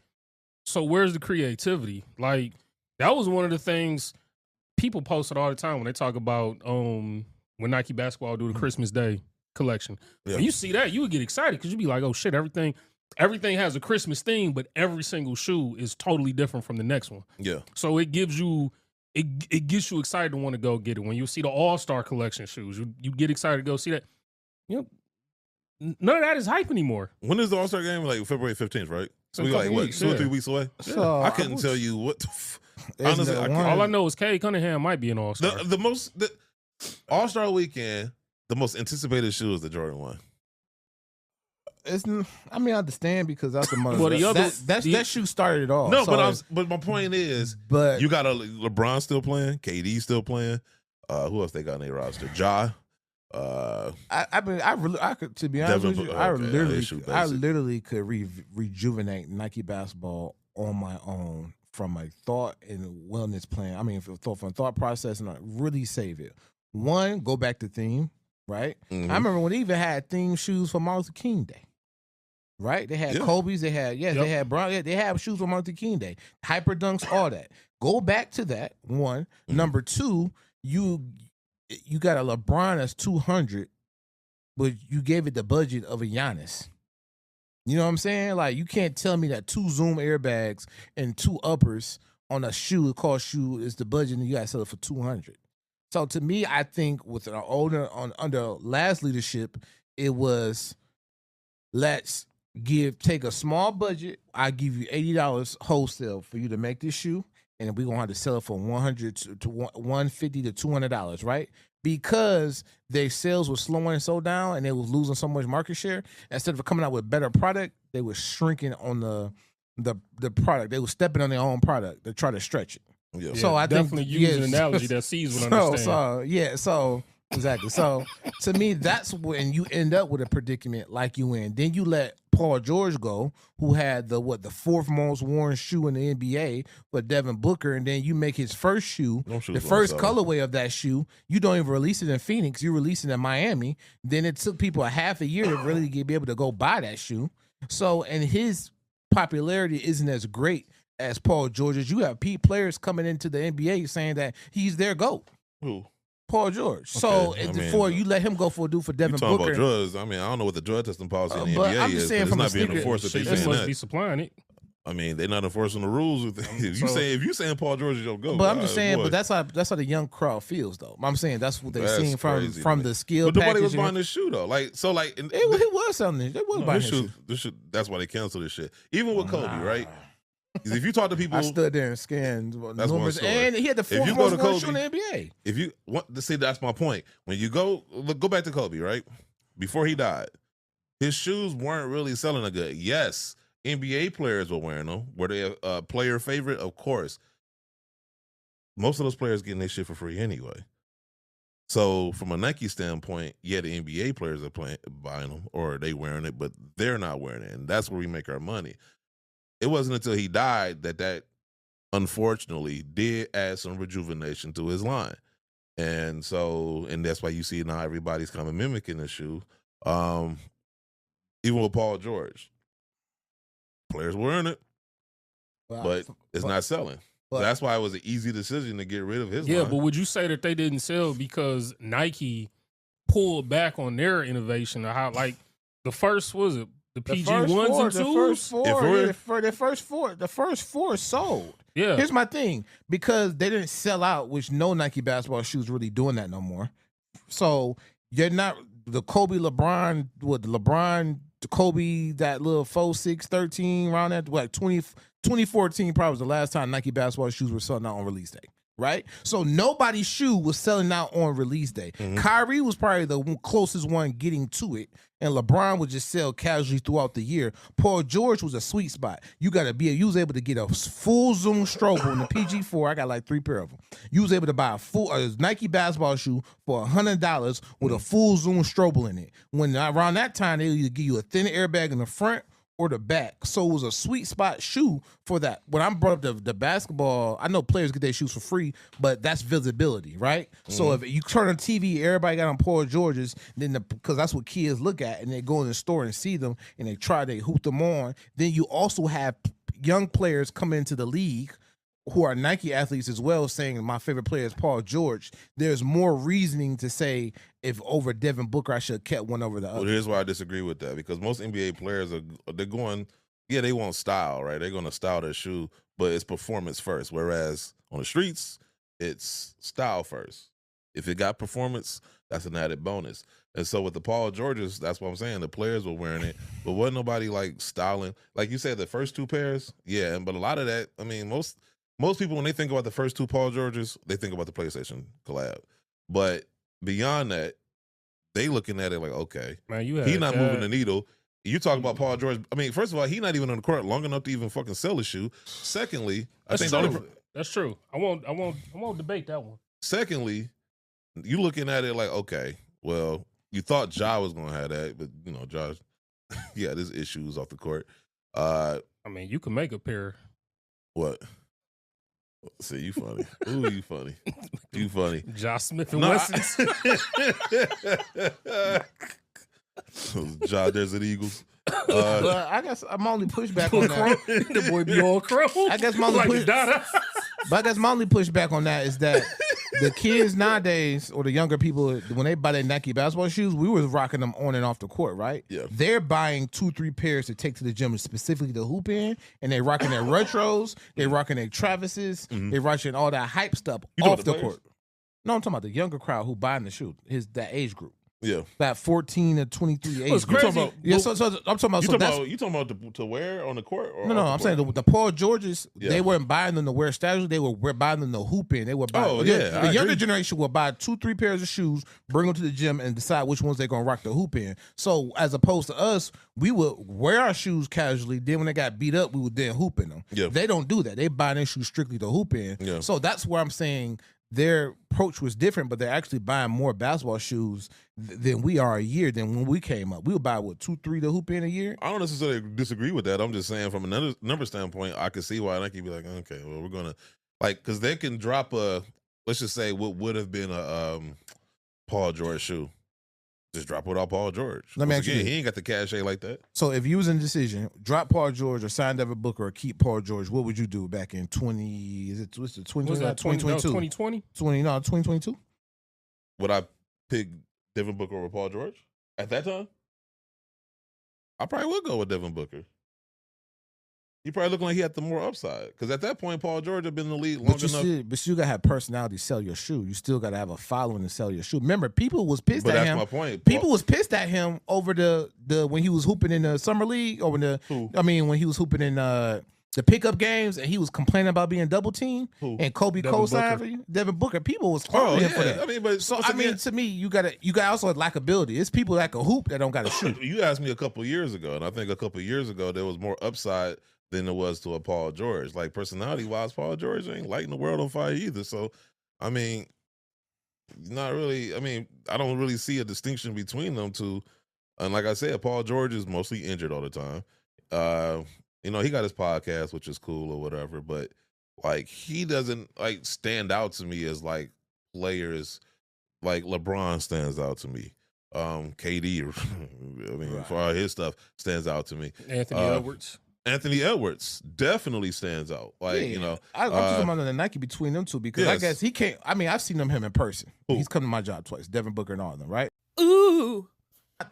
so where's the creativity? Like, that was one of the things people posted all the time when they talk about when Nike basketball do the Christmas Day collection. Yeah. When you see that, you would get excited because you'd be like, oh shit, everything has a Christmas theme, but every single shoe is totally different from the next one. Yeah. So it gives you it gets you excited to want to go get it. When you see the All-Star Collection shoes, you get excited to go see that. You know, none of that is hype anymore. When is the All-Star game? Like February 15th, right? So we a like, couple what, weeks, 2 or 3 weeks away? So I couldn't tell you what the honestly, all I know is Cade Cunningham might be an All-Star. The All-Star weekend, the most anticipated shoe is the Jordan 1. I understand because that's the most. Well, that shoe started it all. No, so but my point is, but you got LeBron still playing, KD still playing. Who else they got in their roster? Ja. I could, to be honest with you, I literally could rejuvenate Nike basketball on my own from a thought and wellness plan. I mean, from thought process, and I really save it. One, go back to theme, right? Mm-hmm. I remember when they even had theme shoes for Martin Luther King Day. Right? They had Kobe's, they had Brown, they had shoes for Martin Luther King Day. Hyper Dunks, all that. Go back to that, one. Mm-hmm. Number two, you got a LeBron that's 200, but you gave it the budget of a Giannis. You know what I'm saying? Like, you can't tell me that 2 Zoom airbags and 2 uppers on a shoe, is the budget, and you got to sell it for 200. So to me, I think with an under last leadership, it was, let's take a small budget. I give you $80 wholesale for you to make this shoe, and we're gonna have to sell it for $100 to $150 to $200, right? Because their sales were slowing so down and they was losing so much market share. Instead of coming out with better product, they were shrinking on the product. They were stepping on their own product to try to stretch it. Yeah. So I definitely use an analogy that C's would understand. So exactly. So to me, that's when you end up with a predicament like you in. Then you let Paul George go, who had the 4th most worn shoe in the NBA, but Devin Booker, and then you make his first shoe, the first colorway of that shoe. You don't even release it in Phoenix. You release it in Miami. Then it took people a half a year to really be able to go buy that shoe. So, and his popularity isn't as great as Paul George's. You have players coming into the NBA saying that he's their GOAT. Who? Paul George. So before you let him go for a dude for Devin talking Booker. About drugs. I mean, I don't know what the drug testing policy in the but NBA I'm just is. saying But from it's a not being sneaker- enforced if they They're saying supposed that. to be supplying it. I mean, they're not enforcing the rules. If you saying Paul George is your GOAT, But I'm just saying, boy. but that's how the young crowd feels, though. I'm saying that's what they're That's seeing crazy, from man. the skill. But nobody was packaging. buying this shoe though. Like so, like It was something. They was buying this this shoe. shoe. That's why they canceled this shit. Even with Kobe, right? 'Cause if you talk to people, I stood there and scanned That's one numbers, story. and he had the If fourth you go most to worn shoe in Kobe- the NBA. if you want to see, that's my point. When you go back to Kobe, right? Before he died, his shoes weren't really selling a good. Yes, NBA players were wearing them. Were they a player favorite? Of course. Most of those players getting their shit for free anyway. So from a Nike standpoint, yeah, the NBA players are buying them or they wearing it, but they're not wearing it, and that's where we make our money. It wasn't until he died that unfortunately did add some rejuvenation to his line. And that's why you see now everybody's kind of mimicking the shoe. Even with Paul George. Players wearing it, but it's not selling. So that's why it was an easy decision to get rid of his line. But would you say that they didn't sell because Nike pulled back on their innovation? Or how, like, the first, was it the PG ones and twos? The first four sold. Yeah. Here's my thing, because they didn't sell out, which no Nike basketball shoes really doing that no more. So you're not the Kobe, LeBron, the Kobe, that little 4, 6, 13 around that, like 2014 probably was the last time Nike basketball shoes were selling out on release day. Right? So nobody's shoe was selling out on release day. Mm-hmm. Kyrie was probably the closest one getting to it, and LeBron would just sell casually throughout the year. Paul George was a sweet spot. You was able to get a full zoom Strobel in the PG4. I got like 3 pair of them. You was able to buy a Nike basketball shoe for $100 with a full zoom Strobel in it. When around that time, they either give you a thin airbag in the front or the back. So it was a sweet spot shoe for that. When I brought up the basketball, I know players get their shoes for free, but that's visibility, right? So if you turn on TV, everybody got on Paul George's, then because that's what kids look at, and they go in the store and see them, and they hoop them on. Then you also have young players come into the league who are Nike athletes as well, saying my favorite player is Paul George. There's more reasoning to say if over Devin Booker, I should have kept one over the other. Well, here's why I disagree with that, because most NBA players they're going, yeah, they want style, right? They're going to style their shoe, but it's performance first. Whereas on the streets, it's style first. If it got performance, that's an added bonus. And so with the Paul Georges, that's what I'm saying. The players were wearing it, but wasn't nobody like styling. Like you said, the first 2 pairs, yeah, but a lot of that, I mean, most people, when they think about the first 2 Paul Georges, they think about the PlayStation collab. But beyond that, they looking at it like, okay, Man, he's not moving the needle. You talk about Paul George. I mean, first of all, he's not even on the court long enough to even fucking sell a shoe. Secondly, That's I think true. That's true. I won't debate that one. secondly, you looking at it like, okay, well, you thought Ja was gonna have that, but you know, Josh, yeah, there's issues off the court. I mean, you can make a pair. What? See, you funny. Ooh, you funny. You funny. Josh Smith and No, Wesson. Ja Desert Eagles. But I guess I'm only pushback on that. The boy be all crow. I guess my only like push- Dada. But I guess my only pushback on that is that the kids nowadays, or the younger people, when they buy their Nike basketball shoes, we was rocking them on and off the court, right? Yeah. They're buying 2-3 pairs to take to the gym, specifically the hoop in, and they rocking their retros, they rocking their Travises, they rocking all that hype stuff You talking off the about the court. No, I'm talking about the younger crowd who buying the shoe, that age group. Yeah. That 14 to 23 age It's group. crazy. Yeah, so I'm talking about. You talking about to wear on the court? Or No, off I'm the saying court? the Paul Georges, Yeah. they weren't buying them to wear statues. They were buying them to hoop in. They were buying. Oh, yeah, the I younger agree. generation will buy 2-3 pairs of shoes, bring them to the gym, and decide which ones they're gonna rock the hoop in. So as opposed to us, we would wear our shoes casually. Then when they got beat up, we would then hoop in them. Yeah. They don't do that. They buy their shoes strictly to hoop in. Yeah. So that's where I'm saying their approach was different, but they're actually buying more basketball shoes than we are a year than when we came up. We would buy 2-3 to hoop in a year. I don't necessarily disagree with that. I'm just saying from another number standpoint, I can see why Nike be like, okay, well, we're gonna because they can drop let's just say what would have been a Paul George shoe. Just drop without Paul George. Let me Once ask you again, this. he ain't got the cachet like that. So if you was in a decision, drop Paul George or sign Devin Booker or keep Paul George, what would you do back in 2022? 2022? Would I pick Devin Booker over Paul George at that time? I probably would go with Devin Booker. He probably looking like he had the more upside. Because at that point, Paul George had been in the league long enough. But you got to have personality to sell your shoe. You still got to have a following to sell your shoe. Remember, people was pissed But at that's him. my point. People was pissed at him over the when he was hooping in the summer league or when he was hooping in the pickup games and he was complaining about being double teamed and Kobe co-signed for you. Devin Booker. People was calling him for that. I mean, but to me, you got also lack ability. It's people that can hoop that don't got to shoot. You asked me a couple years ago, and I think a couple years ago there was more upside than there was to a Paul George. Like personality-wise, Paul George ain't lighting the world on fire either. So, I mean, not really. I mean, I don't really see a distinction between them two. And like I said, Paul George is mostly injured all the time. He got his podcast, which is cool or whatever, but like he doesn't like stand out to me as like players like LeBron stands out to me. KD, I mean, for all his stuff stands out to me. Anthony Edwards definitely stands out. Like, I'm just talking about the Nike between them two because I guess he can't. I mean, I've seen him in person. He's come to my job twice. Devin Booker and all of them, right? Ooh,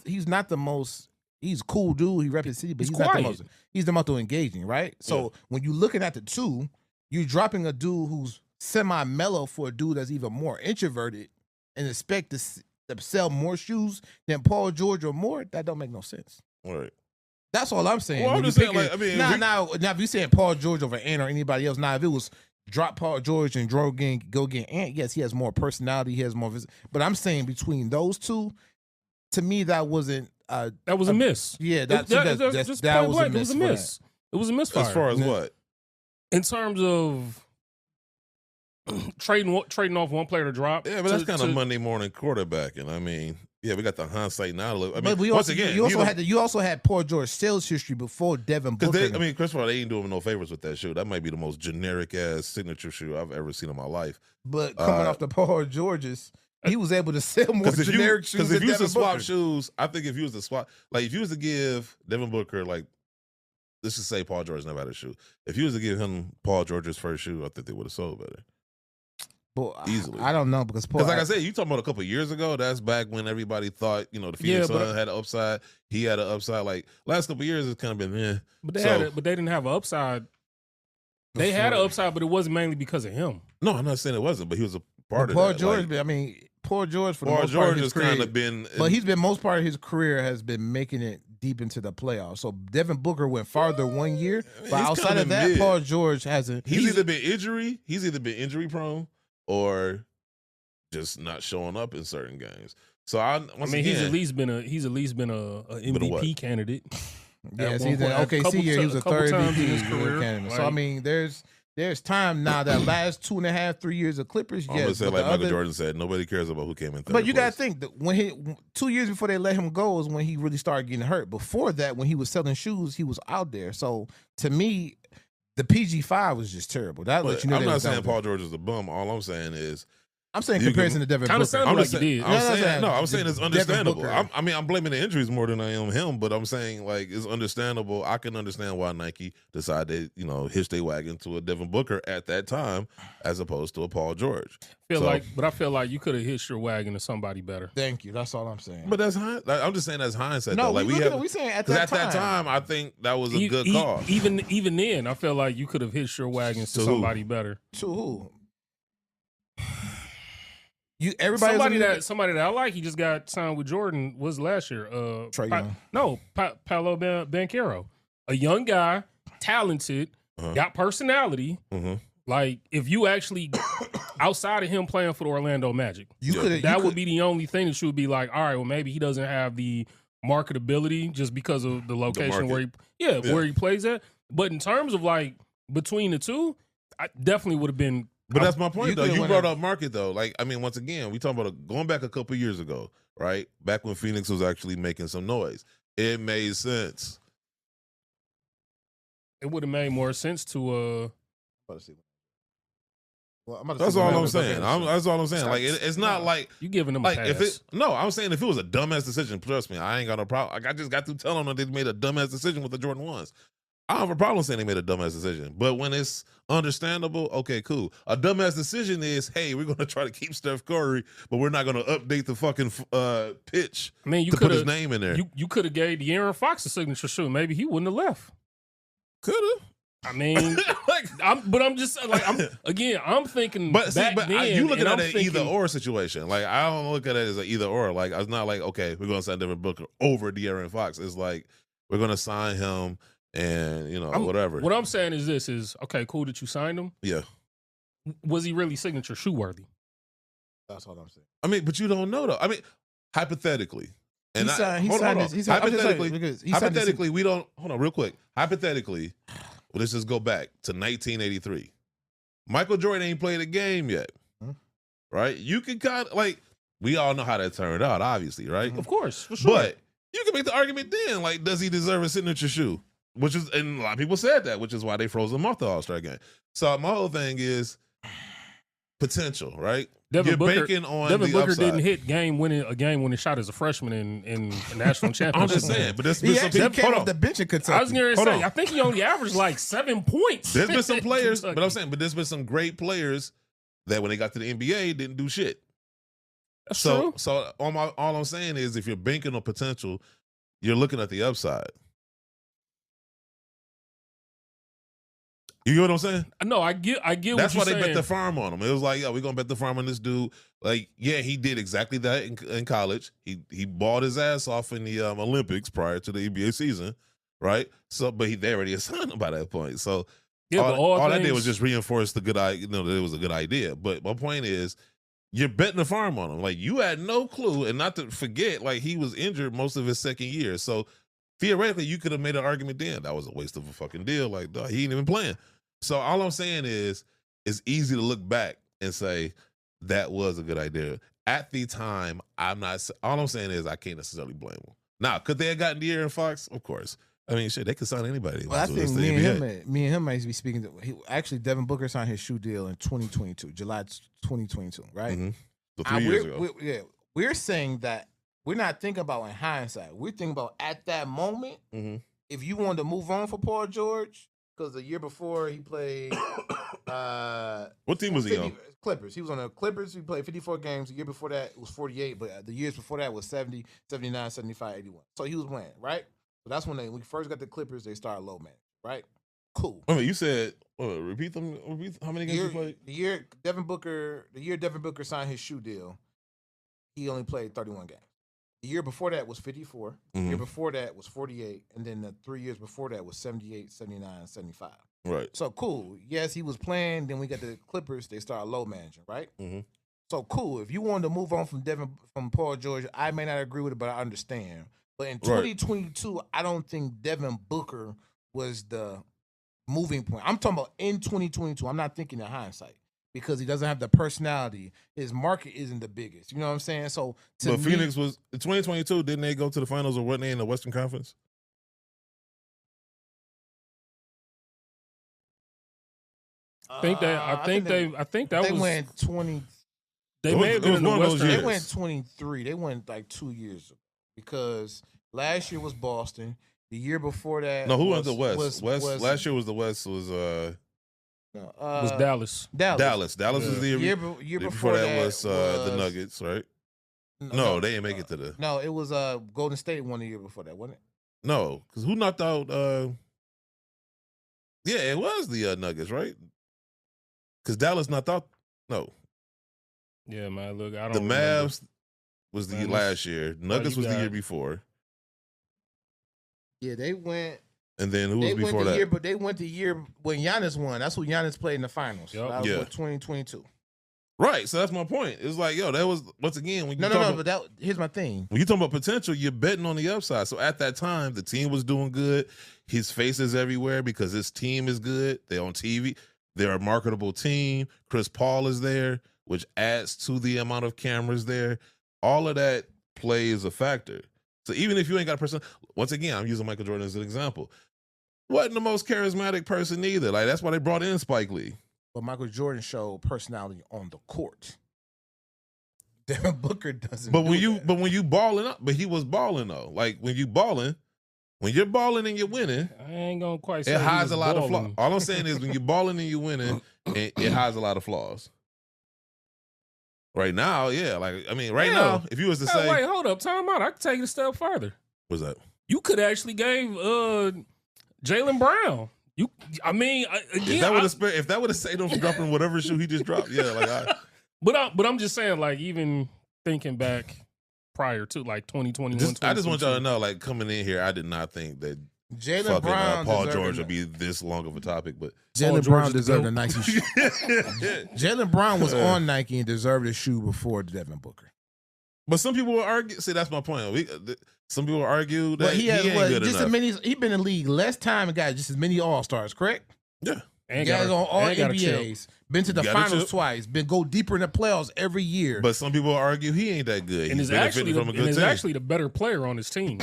he's not the most. He's a cool dude. He reps the city, but he's not the most. He's the most engaging, right? So when you're looking at the two, you're dropping a dude who's semi-mellow for a dude that's even more introverted and expect to sell more shoes than Paul George or more. That don't make no sense. All right. That's all I'm saying. Well, I'm just saying, like, I mean, now if you saying Paul George over Ant or anybody else, now if it was drop Paul George and go get Ant, yes, he has more personality, he has more but I'm saying between those two, to me that wasn't that was a miss. Yeah, that was a miss. It was a misfire. As far as what? In terms of trading off one player to drop. Yeah, but that's kind of Monday morning quarterbacking. I mean, yeah, we got the hindsight now. I mean, but you also had Paul George sales history before Devin Booker. First of all, they ain't doing him no favors with that shoe. That might be the most generic ass signature shoe I've ever seen in my life. But coming off the Paul George's, he was able to sell more generic shoes. Because if you was to swap Booker. shoes, I think if you was to swap, like if you was to give Devin Booker, like, let's just say Paul George never had a shoe. If you was to give him Paul George's first shoe, I think they would have sold better. Easily. I don't know because like I said, you talking about a couple of years ago. That's back when everybody thought the Phoenix Suns had an upside. He had an upside. Like last couple of years, it's kind of been But they didn't have an upside. They had an upside, but it wasn't mainly because of him. No, I'm not saying it wasn't, but he was a part of Paul that. George. I mean, Paul George for the Paul most George part of his has career, kind of been, but he's been most part of his career has been making it deep into the playoffs. So Devin Booker went farther one year, but outside of that, Paul George hasn't. He's either been injury prone or just not showing up in certain games. So he's at least been a MVP candidate. Yeah, see the OKC year he was a third MVP in his career candidate. So I mean, there's time now that last 2.5-3 years of Clippers. I'm gonna say like Michael Jordan said, nobody cares about who came in third. But you gotta think that when 2 years before they let him go is when he really started getting hurt. Before that, when he was selling shoes, he was out there. So to me, the PG5 was just terrible. That let you know. I'm not saying Paul George is a bum. All I'm saying is. I'm saying comparison to Devin Booker. I'm saying it's understandable. I'm blaming the injuries more than I am him, but I'm saying like it's understandable. I can understand why Nike decided hitch their wagon to a Devin Booker at that time as opposed to a Paul George. I feel like you could have hitched your wagon to somebody better. Thank you. That's all I'm saying. But I'm just saying that's hindsight. No, though. we saying at that time, I think that was a good call. Even then, I feel like you could have hitched your wagons to somebody better. To who? Somebody that I like, he just got signed with Jordan was last year. Paolo Banchero, a young guy, talented, got personality. Like if you actually outside of him playing for the Orlando Magic, that would be the only thing that should be like, all right, well maybe he doesn't have the marketability just because of the location where he plays at. But in terms of like between the two, I definitely would have been. But that's my point, though. You brought up market, though. Like, I mean, once again, we talking about going back a couple years ago, right? Back when Phoenix was actually making some noise. It made sense. It would have made more sense to Well, I'm about to That's see what all I'm happens. saying. That's all I'm saying. Like it's not like You giving them like a if pass. it no, I'm saying if it was a dumbass decision, trust me, I ain't got no problem. Like I just got to tell them that they made a dumbass decision with the Jordan 1s. I don't have a problem saying they made a dumbass decision. But when it's understandable, okay, cool. A dumbass decision is, hey, we're gonna try to keep Steph Curry, but we're not gonna update the fucking pitch I mean, you to put his could name in there. you could have gave De'Aaron Fox a signature shoe. Maybe he wouldn't have left. Could have. I mean, I'm just like I'm thinking. But see, back then, you look at and it I'm as thinking, either or situation. Like I don't look at it as an either or. Like it's not like okay, we're gonna sign Devin Booker over De'Aaron Fox. It's like we're gonna sign him and whatever. What I'm saying is this: is okay, cool that you signed him. Yeah. Was he really signature shoe worthy? That's all I'm saying. I mean, but you don't know though. I mean, hypothetically, and hypothetically, we don't. Hold on, real quick. Hypothetically, let's just go back to 1983. Michael Jordan ain't played a game yet, right? You can kind of like we all know how that turned out, obviously, right? Of course, for sure. But you can make the argument then, like, does he deserve a signature shoe? Which is, and a lot of people said that, which is why they froze him off the All-Star game. So my whole thing is potential, right? Devin You're Booker, banking on Devin the Booker upside. didn't hit a game-winning shot as a freshman in the national championship. I'm just saying, but there's He been some actually people. came Hold off on. the bench in Kentucky. I was going to Hold say, on. I think he only averaged like 7 points. There's been some players, Kentucky. but I'm saying, but there's been some great players that when they got to the NBA didn't do shit. That's So, true. so all I'm saying is, if you're banking on potential, you're looking at the upside. You get what I'm saying? No, I get. That's why what they you're bet saying. the farm on him. It was like, yeah, we're gonna bet the farm on this dude. Like, yeah, he did exactly that in college. He balled his ass off in the Olympics prior to the NBA season, right? So, but they already assigned him by that point. So, Yeah, but all that things- did was just reinforce the good idea. That it was a good idea. But my point is, you're betting the farm on him. Like, you had no clue, and not to forget, like, he was injured most of his second year. So theoretically, you could have made an argument then that was a waste of a fucking deal. Like, duh, he ain't even playing. So all I'm saying is, it's easy to look back and say that was a good idea. At the time, I'm not. All I'm saying is I can't necessarily blame him. Now, could they have gotten De'Aaron Fox? Of course. I mean, shit, they could sign anybody. Well, I So think it's the me NBA. and him might be speaking. Actually, Devin Booker signed his shoe deal in 2022, July 2022, right? Mhm. So 3 years ago. We're saying that we're not thinking about in hindsight. We're thinking about at that moment. Mhm. If you wanted to move on for Paul George, because the year before he played, What team was he on? Clippers. He was on the Clippers. He played 54 games. The year before that, it was 48. But the years before that was 70, 79, 75, 81. So he was playing, right? So that's when when we first got the Clippers, they started low man, right? Cool. Wait a minute, you said repeat them. Repeat how many games you played? The year Devin Booker signed his shoe deal, he only played 31 games. The year before that was 54. The year before that was 48. And then the 3 years before that was 78, 79, 75. Right. So cool. Yes, he was playing. Then we got the Clippers. They started low managing, right? Mm-hmm. So cool. If you wanted to move on from Paul George, I may not agree with it, but I understand. But in 2022, I don't think Devin Booker was the moving point. I'm talking about in 2022. I'm not thinking in hindsight because he doesn't have the personality. His market isn't the biggest. You know what I'm saying? So, But Phoenix was in 2022. Didn't they go to the finals or wasn't they in the Western Conference? I think that they was went 20. They It was- may have it been was in the one of those Western. They years. went 23. They went like 2 years ago because last year was Boston. The year before that, No, who was, went to West? Was, Last year was the West was was Dallas. Dallas. Dallas was the year before that was the Nuggets, right? No, they didn't make it to the. No, it was Golden State won the year before that, wasn't it? No, because who knocked out? Yeah, it was the Nuggets, right? Because Dallas knocked out. No, Yeah, man. Look, I don't. the remember. Mavs was the Man, last year. Nuggets you was the got- year before, Yeah, they went. and then who They was went before the that? year, but they went the year when Giannis won. That's who Giannis played in the finals. Yup. That was Yeah. what, 2022. Right. So that's my point. It's like, yo, that was once again when you No. talk about, But here's my thing. when you talk about potential, you're betting on the upside. So at that time, the team was doing good. His face is everywhere because his team is good. They're on TV. They're a marketable team. Chris Paul is there, which adds to the amount of cameras there. All of that plays a factor. So even if you ain't got a person, once again, I'm using Michael Jordan as an example. Wasn't the most charismatic person either. Like that's why they brought in Spike Lee. but Michael Jordan showed personality on the court. Devin Booker doesn't. But when you balling up, but he was balling though. Like when you're balling and you're winning, I ain't gonna quite say it hides he a was lot of balling. flaws. All I'm saying is when you're balling and you're winning, it hides a lot of flaws. Right now, yeah. Like I mean, right now, if you was to say, wait, hold up, time out. I can take it a step further. What's that? You could actually gave Jaylen Brown. Again, If that would have saved him from dropping whatever shoe he just dropped, yeah. Like but I'm just saying, like even thinking back prior to like 2021. I just want y'all to know, like coming in here, I did not think that Jaylen Brown, Paul George would be this long of a topic, but Jaylen Brown deserved a Nike shoe. Jaylen Brown was on Nike and deserved a shoe before Devin Booker. But some people will argue. See, that's my point. Some people will argue that he ain't good just enough. as many. He been in the league less time and got just as many All Stars, correct? Yeah, guys on all NBAs, been to the finals twice, been go deeper in the playoffs every year. But some people will argue he ain't that good. And He's is actually from a good team. actually the better player on his team.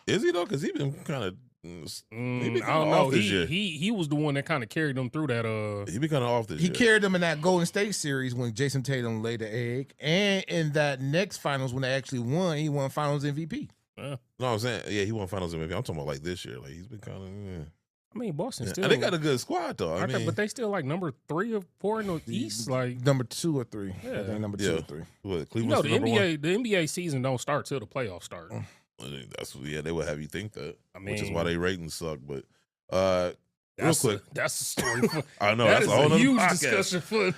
Is he though? Because he been kind of. I don't know. He was the one that kind of carried them through that. He be kind of off this year. He carried them in that Golden State series when Jason Tatum laid the egg, and in that next finals when they actually won, he won Finals MVP. No, I'm saying he won Finals MVP. I'm talking about like this year. Like he's been kind of. I mean, Boston still. And they got a good squad though. I mean, but they still like number 3 or 4 in the East. Like number 2 or 3. Yeah. I think number 2 or 3. What, the NBA season don't start till the playoffs start. They would have you think that. I mean, which is why they ratings suck. But real quick, that's the story. I know that's a whole huge podcast. discussion for.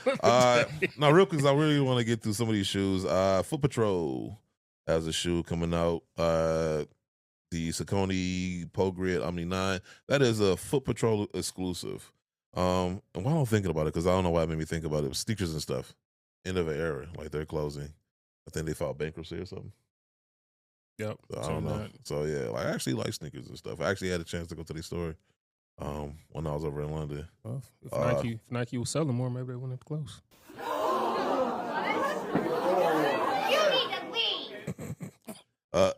No, real quick, I really want to get through some of these shoes. Foot Patrol has a shoe coming out. The Saucony Poe Grid Omni 9. That is a Foot Patrol exclusive. And while I'm thinking about it, because I don't know why it made me think about it, sneakers and stuff. End of an era, like they're closing. I think they filed bankruptcy or something. Yep. So I don't know. So yeah, like I actually like sneakers and stuff. I actually had a chance to go to their store when I was over in London. Well, if Nike was selling more, maybe they wouldn't have to close.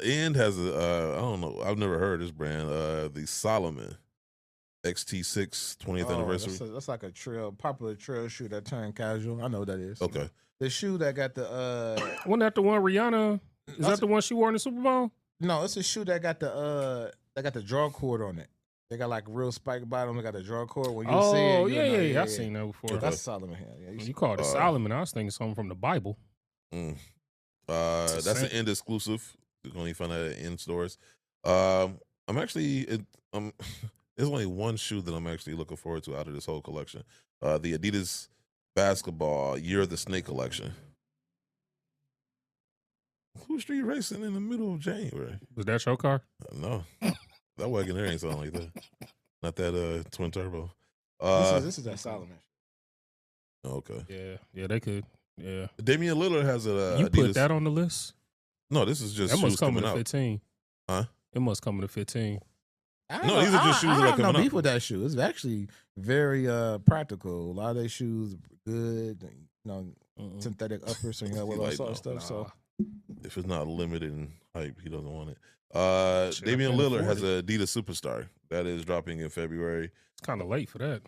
End has I don't know, I've never heard of this brand, the Solomon XT6 20th anniversary. That's like a popular trail shoe that turned casual. I know what that is. Okay. The shoe that got the wasn't that the one Rihanna? Is that the one she wore in the Super Bowl? No, it's a shoe that got the draw cord on it. They got like real spike bottom. They got the draw cord. When you see it, yeah. I've seen that before. That's Solomon here. Yeah, you called it Solomon. I was thinking something from the Bible. That's an End exclusive. You can only find that in stores. I'm actually, there's only one shoe that I'm actually looking forward to out of this whole collection. The Adidas Basketball Year of the Snake collection. Who's street racing in the middle of January? Was that your car? No, that Wagoneer ain't sound like that. Not that twin turbo. This is that Solomon. Okay. Yeah, they could. Yeah. Damian Lillard has a. You Adidas. put that on the list? No, this is just that shoes must come coming to out. 15. Huh? It must come to 15. No, these are just shoes that are coming I have no out. beef with that shoe. It's actually very practical. A lot of their shoes are good. Synthetic uppers, so you know, with all sort of stuff. So if it's not limited in hype, he doesn't want it. Damian Lillard has a Adidas Superstar that is dropping in February. It's kind of late for that.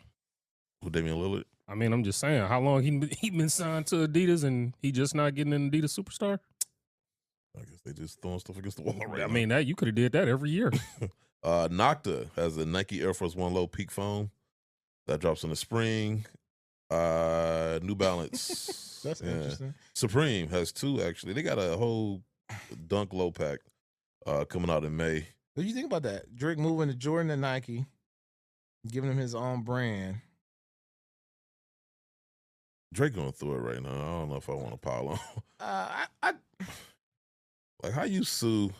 With Damian Lillard? I mean, I'm just saying, how long he been signed to Adidas and he just not getting an Adidas Superstar? I guess they just throwing stuff against the wall right now. I mean, you could have did that every year. Nocta has a Nike Air Force One Low Peak Foam that drops in the spring. New Balance. That's interesting. Supreme has 2 actually. They got a whole Dunk Low Pack coming out in May. What do you think about that? Drake moving to Jordan and Nike, giving him his own brand. Drake going through it right now. I don't know if I want to pile on. Like how you sue?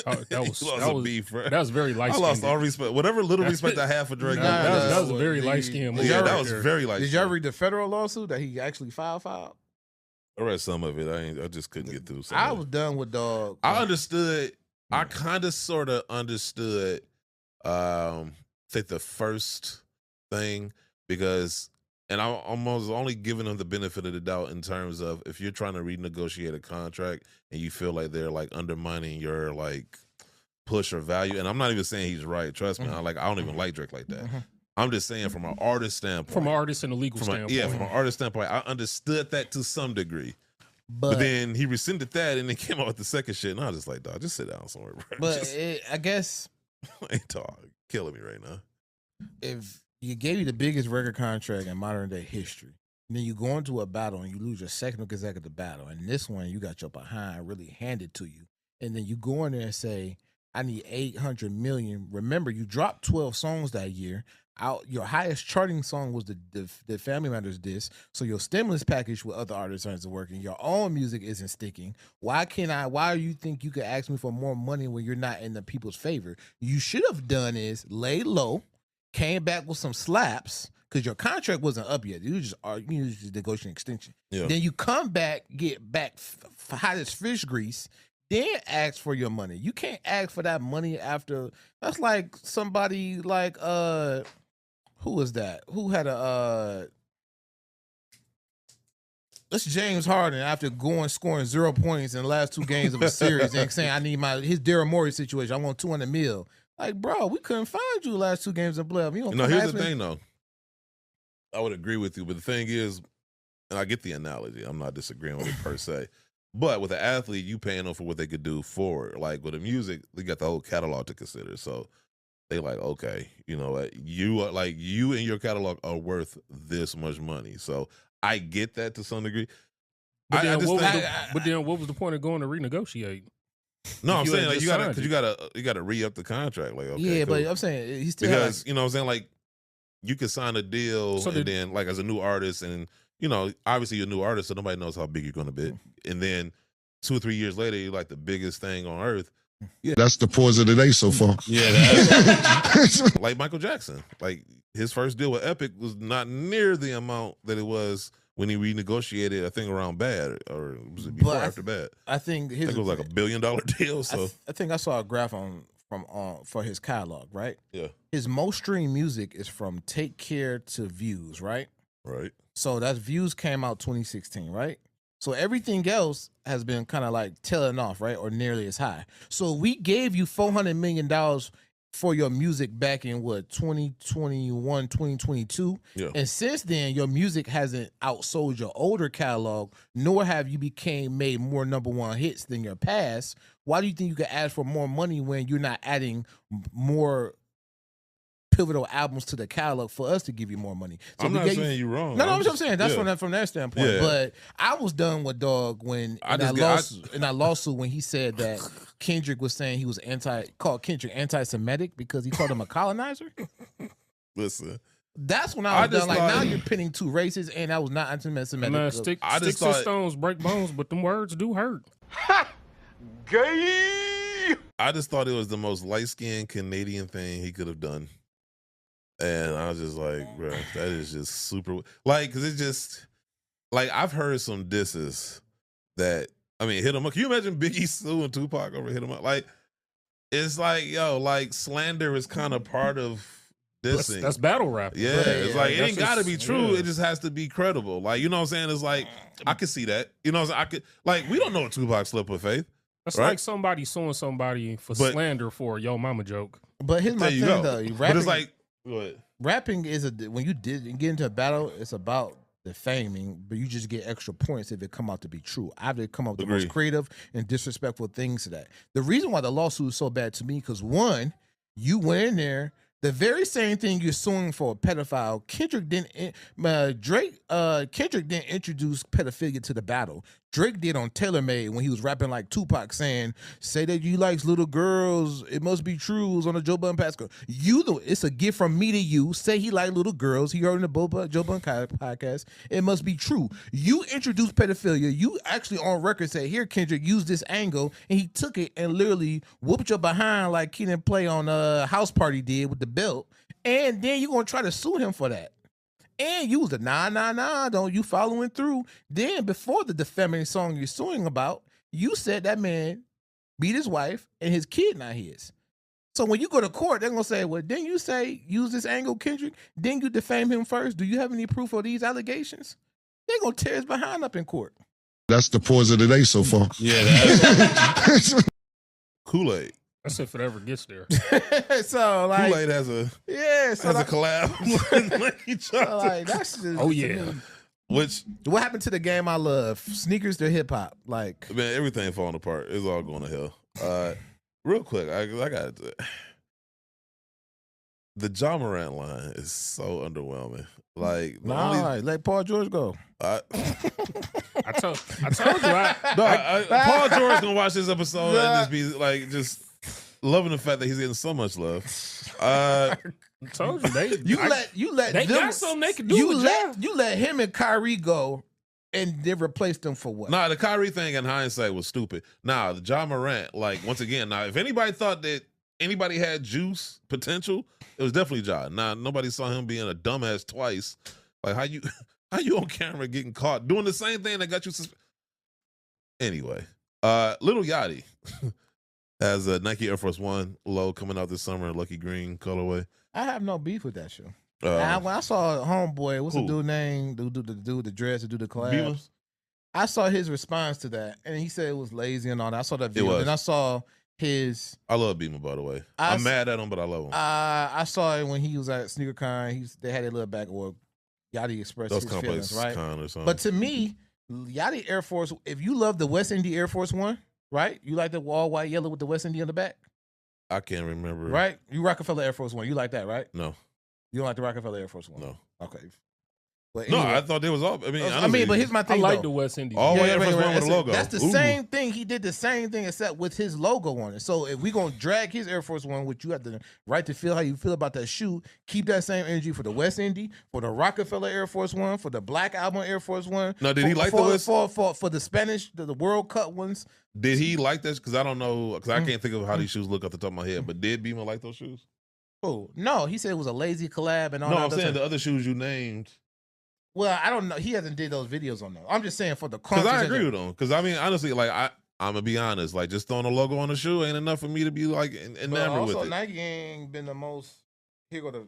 That was very light. I lost all respect. Whatever little respect I have for Drake. That was a very light skinned move. Yeah, that was very light. Did y'all read the federal lawsuit that he actually filed? I read some of it. I just couldn't get through. I was done with dog. I understood. I kind of sort of understood. Take the first thing because. And I'm almost only giving them the benefit of the doubt in terms of if you're trying to renegotiate a contract and you feel like they're like undermining your like push or value. And I'm not even saying he's right. Trust me. I don't even like Drake like that. I'm just saying from an artist standpoint. From an artist and a legal standpoint. Yeah, from an artist standpoint, I understood that to some degree. But then he rescinded that and then came out with the second shit. And I was just like, dog, just sit down somewhere, bro. But I guess ain't talk killing me right now. If you gave you the biggest record contract in modern day history, and then you go into a battle and you lose your second consecutive battle, and this one you got your behind really handed to you, and then you go in there and say, I need 800 million. Remember, you dropped 12 songs that year. Your highest charting song was the Family Matters disc. So your stimulus package with other artists isn't working. Your own music isn't sticking. Why do you think you could ask me for more money when you're not in the people's favor? You should have done is lay low, came back with some slaps, because your contract wasn't up yet. You just negotiating extension. Yeah. Then you come back, get back hot as fish grease, then ask for your money. You can't ask for that money after. That's like somebody like who was that? Who had that's James Harden after scoring 0 points in the last 2 games of a series and saying I need his Daryl Morey situation. I want 200 mil. Like, bro, we couldn't find you the last 2 games of playoff. Here's the thing though. I would agree with you, but the thing is, and I get the analogy. I'm not disagreeing with it per se. But with an athlete, you paying them for what they could do forward. Like with the music, they got the whole catalog to consider. So they like, okay, you know what? You and your catalog are worth this much money. So I get that to some degree. But then what was the point of going to renegotiate? No, I'm saying like you gotta re-up the contract. Like, okay, yeah, cool. but I'm saying he still because you know what I'm saying, like you could sign a deal and then like as a new artist, and you know, obviously you're a new artist, so nobody knows how big you're gonna be. And then 2 or 3 years later, you're like the biggest thing on earth. Yeah, that's the pause of the day so far. Yeah, like Michael Jackson. Like his first deal with Epic was not near the amount that it was when he renegotiated. I think around Bad, or was it before or after Bad? I think it was like $1 billion deal. So I think I saw a graph for his catalog. Right. Yeah. His most streamed music is from Take Care to Views. Right. Right. So that Views came out 2016. Right. So everything else has been kind of like tailing off, right? Or nearly as high. So we gave you $400 million for your music back in 2021, 2022. Yeah. And since then, your music hasn't outsold your older catalog, nor have you made more #1 hits than your past. Why do you think you could ask for more money when you're not adding more pivotal albums to the catalog for us to give you more money? So I'm not saying you're wrong. No, I'm saying that's from that standpoint. Yeah. But I was done with Dog when in that lawsuit when he said that Kendrick was saying he was called Kendrick anti-Semitic because he called him a colonizer. Listen, that's when I was done. Like now you're pinning 2 races, and that was not anti-Semitic. Man, sticks and stones break bones, but them words do hurt. Gay. I just thought it was the most light-skinned Canadian thing he could have done. And I was just like, bro, that is just super. Like, because it's just, like, I've heard some disses that, I mean, hit him up. Can you imagine Biggie suing Tupac over hit him up? Like, it's like, yo, like, slander is kind of part of dissing. That's battle rap. Yeah, it's like, it ain't got to be true. Yeah. It just has to be credible. Like, you know what I'm saying? It's like, I could see that. You know what I'm saying? Like, we don't know what Tupac slept with Faith. That's right? like somebody suing somebody for slander for a Yo Mama joke. But here's my thing, though. Rapping, but it's like, rapping is when you get into a battle, it's about defaming, but you just get extra points if it come out to be true. I've come up with the most creative and disrespectful things to that. The reason why the lawsuit is so bad to me, because one, you went in there, the very same thing you're suing for a pedophile. Kendrick didn't introduce pedophilia to the battle. Drake did on TaylorMade when he was rapping like Tupac, saying, "Say that you likes little girls. It must be true." It was on the Joe Budden podcast. It's a gift from me to you. Say he like little girls. He heard in the Joe Budden podcast. It must be true. You introduced pedophilia. You actually on record said, "Here, Kendrick, use this angle," and he took it and literally whooped your behind like Keenan Play on House Party did with the belt. And then you're gonna try to sue him for that. And you was a nah, don't you following through. Then before the defaming song you're suing about, you said that man beat his wife and his kid not his. So when you go to court, they're gonna say, well, didn't you say use this angle, Kendrick? Didn't you defame him first? Do you have any proof of these allegations? They're gonna tear his behind up in court. That's the pause of the day so far. Yeah. Kool-Aid. That's if it ever gets there. So like Kool-Aid has a so has a like, collab. Like, he tried so, to- like that's just, Oh, to yeah. me. Which What happened to the game I love? Sneakers to hip hop. Like man, everything falling apart. It's all going to hell. Real quick, I got the Ja Morant line is so underwhelming. Like the only, let Paul George go. I told you. Paul George gonna watch this episode and just be like, just loving the fact that he's getting so much love. I told you You let they them, got something they can do. you let him and Kyrie go, and they replaced them for what? Nah, the Kyrie thing in hindsight was stupid. Nah, the Ja Morant, like once again, now if anybody thought that anybody had juice potential, it was definitely Ja. Nah, nobody saw him being a dumbass twice. Like how you on camera getting caught doing the same thing that got you anyway. Lil Yachty has a Nike Air Force One low coming out this summer, Lucky Green colorway. I have no beef with that shoe. When I saw Homeboy, what's the dude name? The dude, the dress, to do the collabs. Bimma? I saw his response to that, and he said it was lazy and all that. I saw that video, and I saw his. I love Bimma, by the way. I'm mad at him, but I love him. I saw it when he was at SneakerCon. They had a little back, or Yachty expressed his feelings, right? Con or something. But to me, Yachty Air Force. If you love the West Indy Air Force One, right? You like the all white yellow with the West Indy on the back, I can't remember. right? You Rockefeller Air Force One. You like that, right? No. You don't like the Rockefeller Air Force One? No. Okay. But No, anyway. I thought they was all. I mean, but here's my I thing. like though. the West Indies. All Air Force One with a logo. That's the Ooh. same thing. He did the same thing except with his logo on it. So if we gonna drag his Air Force One, which you have the right to feel how you feel about that shoe, keep that same energy for the West Indy, for the Rockefeller Air Force One, for the Black Album Air Force One. Now, did he like for, the West? for the Spanish, the World Cup ones? Did he like this? Because I don't know. Because I can't think of how these shoes look off the top of my head. But did Bimma like those shoes? Oh no, he said it was a lazy collab and all No, that. I'm saying the other shoes you named. Well, I don't know. He hasn't did those videos on those. I'm just saying for the Because I agree with him. Because I mean, honestly, like I'm gonna be honest. Like just throwing a logo on the shoe ain't enough for me to be like enamored with also, it. Nike ain't been the most here go the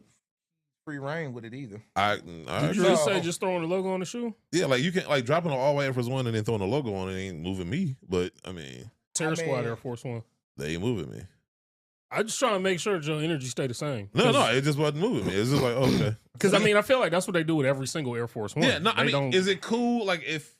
free reign with it either. I Did agree. you just say just throwing the logo on the shoe? Yeah, like you can't like dropping an all white Air Force One and then throwing a logo on it ain't moving me. But I mean, Terror Squad Air Force One. they ain't moving me. I just trying to make sure your energy stay the same. No, it just wasn't moving me. It's just like okay. Because I mean, I feel like that's what they do with every single Air Force One. Yeah, no, I They mean, is it cool? Like if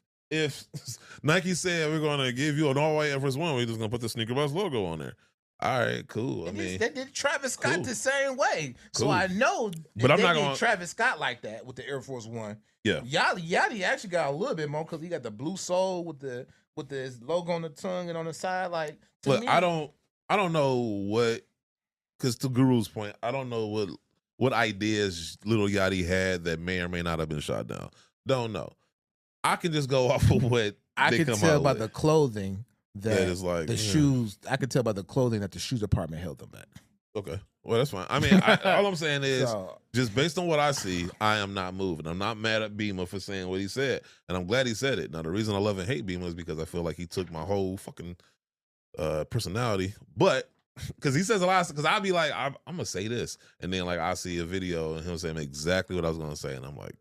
Nike said we're gonna give you an all white Air Force One, we're just gonna put the Sneaker Bus logo on there. All right, cool. I mean, they did Travis Scott cool. the same way, so Cool. I know. But I'm they not did gonna- Travis Scott like that with the Air Force One. yeah. Yachty actually got a little bit more because he got the blue sole with the his logo on the tongue and on the side. Like to But me, I don't know what. Because to Guru's point, I don't know what ideas Lil Yachty had that may or may not have been shot down. Don't know. I can just go off of what I they could come tell out by with. the clothing that That is like, the yeah. shoes. I could tell by the clothing that the shoe department held them back. Okay, well that's fine. I mean, all I'm saying is So, just based on what I see, I am not moving. I'm not mad at Bimma for saying what he said, and I'm glad he said it. Now the reason I love and hate Bimma is because I feel like he took my whole fucking personality, but. Because he says a lot. Because I'll be like, I'm gonna say this, and then like I see a video and him saying exactly what I was gonna say, and I'm like,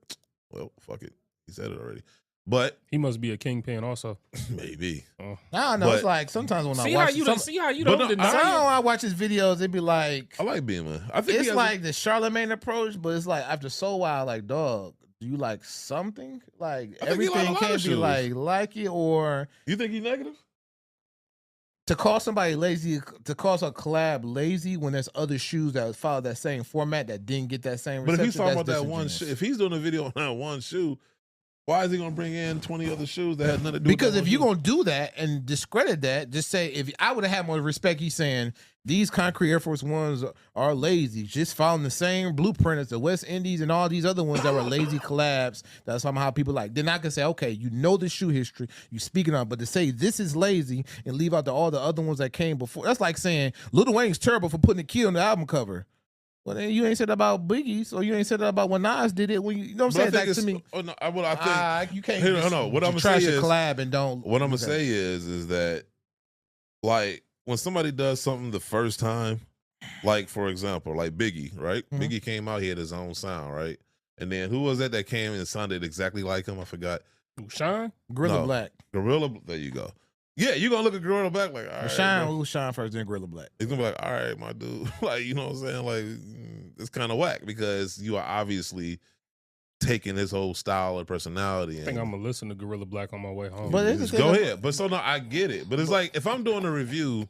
well, fuck it, he said it already. But He must be a kingpin also. maybe I don't know. But- it's like sometimes when See I how watch you some, don't see how you But don't no, deny sometimes it? when I watch his videos, it'd be like I like Bimma. I think he it's has like the Charlemagne approach, but it's like after so while, like dog, do you like something? Like I think he like a everything lot of can't be shoes. like it, or You think he's negative? to call somebody lazy, to call a collab lazy when there's other shoes that follow that same format that didn't get that same But if reception. he's talking that's about that one shoe, disingenuous. if he's doing a video on that one shoe, why is he gonna bring in 20 other shoes that had nothing to do? Because with if that you're one gonna do that and discredit that, just say if I would have had more respect, he's saying these concrete Air Force Ones are lazy, just following the same blueprint as the West Indies and all these other ones that were lazy collabs. That's somehow people like. Then I can say, okay, you know the shoe history, you speaking on, but to say this is lazy and leave out all the other ones that came before, that's like saying Lil Wayne's terrible for putting a kid on the album cover. Well, then you ain't said that about Biggie, so you ain't said that about when Nas did it. When you know what I'm saying? But I Like, think to me, oh, no, I think you can't. Here, just no, what I'm gonna trash say a is- collab and don't. what I'm gonna okay. say is that like when somebody does something the first time, like for example, like Biggie, right? Mhm. Biggie came out, he had his own sound, right? And then who was that came and sounded exactly like him? I forgot. Shine? Gorilla No. Black. Gorilla, there you go. Yeah, you're gonna look at Gorilla Black like, all right, Shine, bro. who's Shine first, then Gorilla Black. He's gonna be like, all right, my dude. Like, you know what I'm saying? Like, it's kind of whack because you are obviously taking his whole style and personality. I think I'm gonna listen to Gorilla Black on my way home. But Just go ahead. But so no, I get it. But it's like if I'm doing a review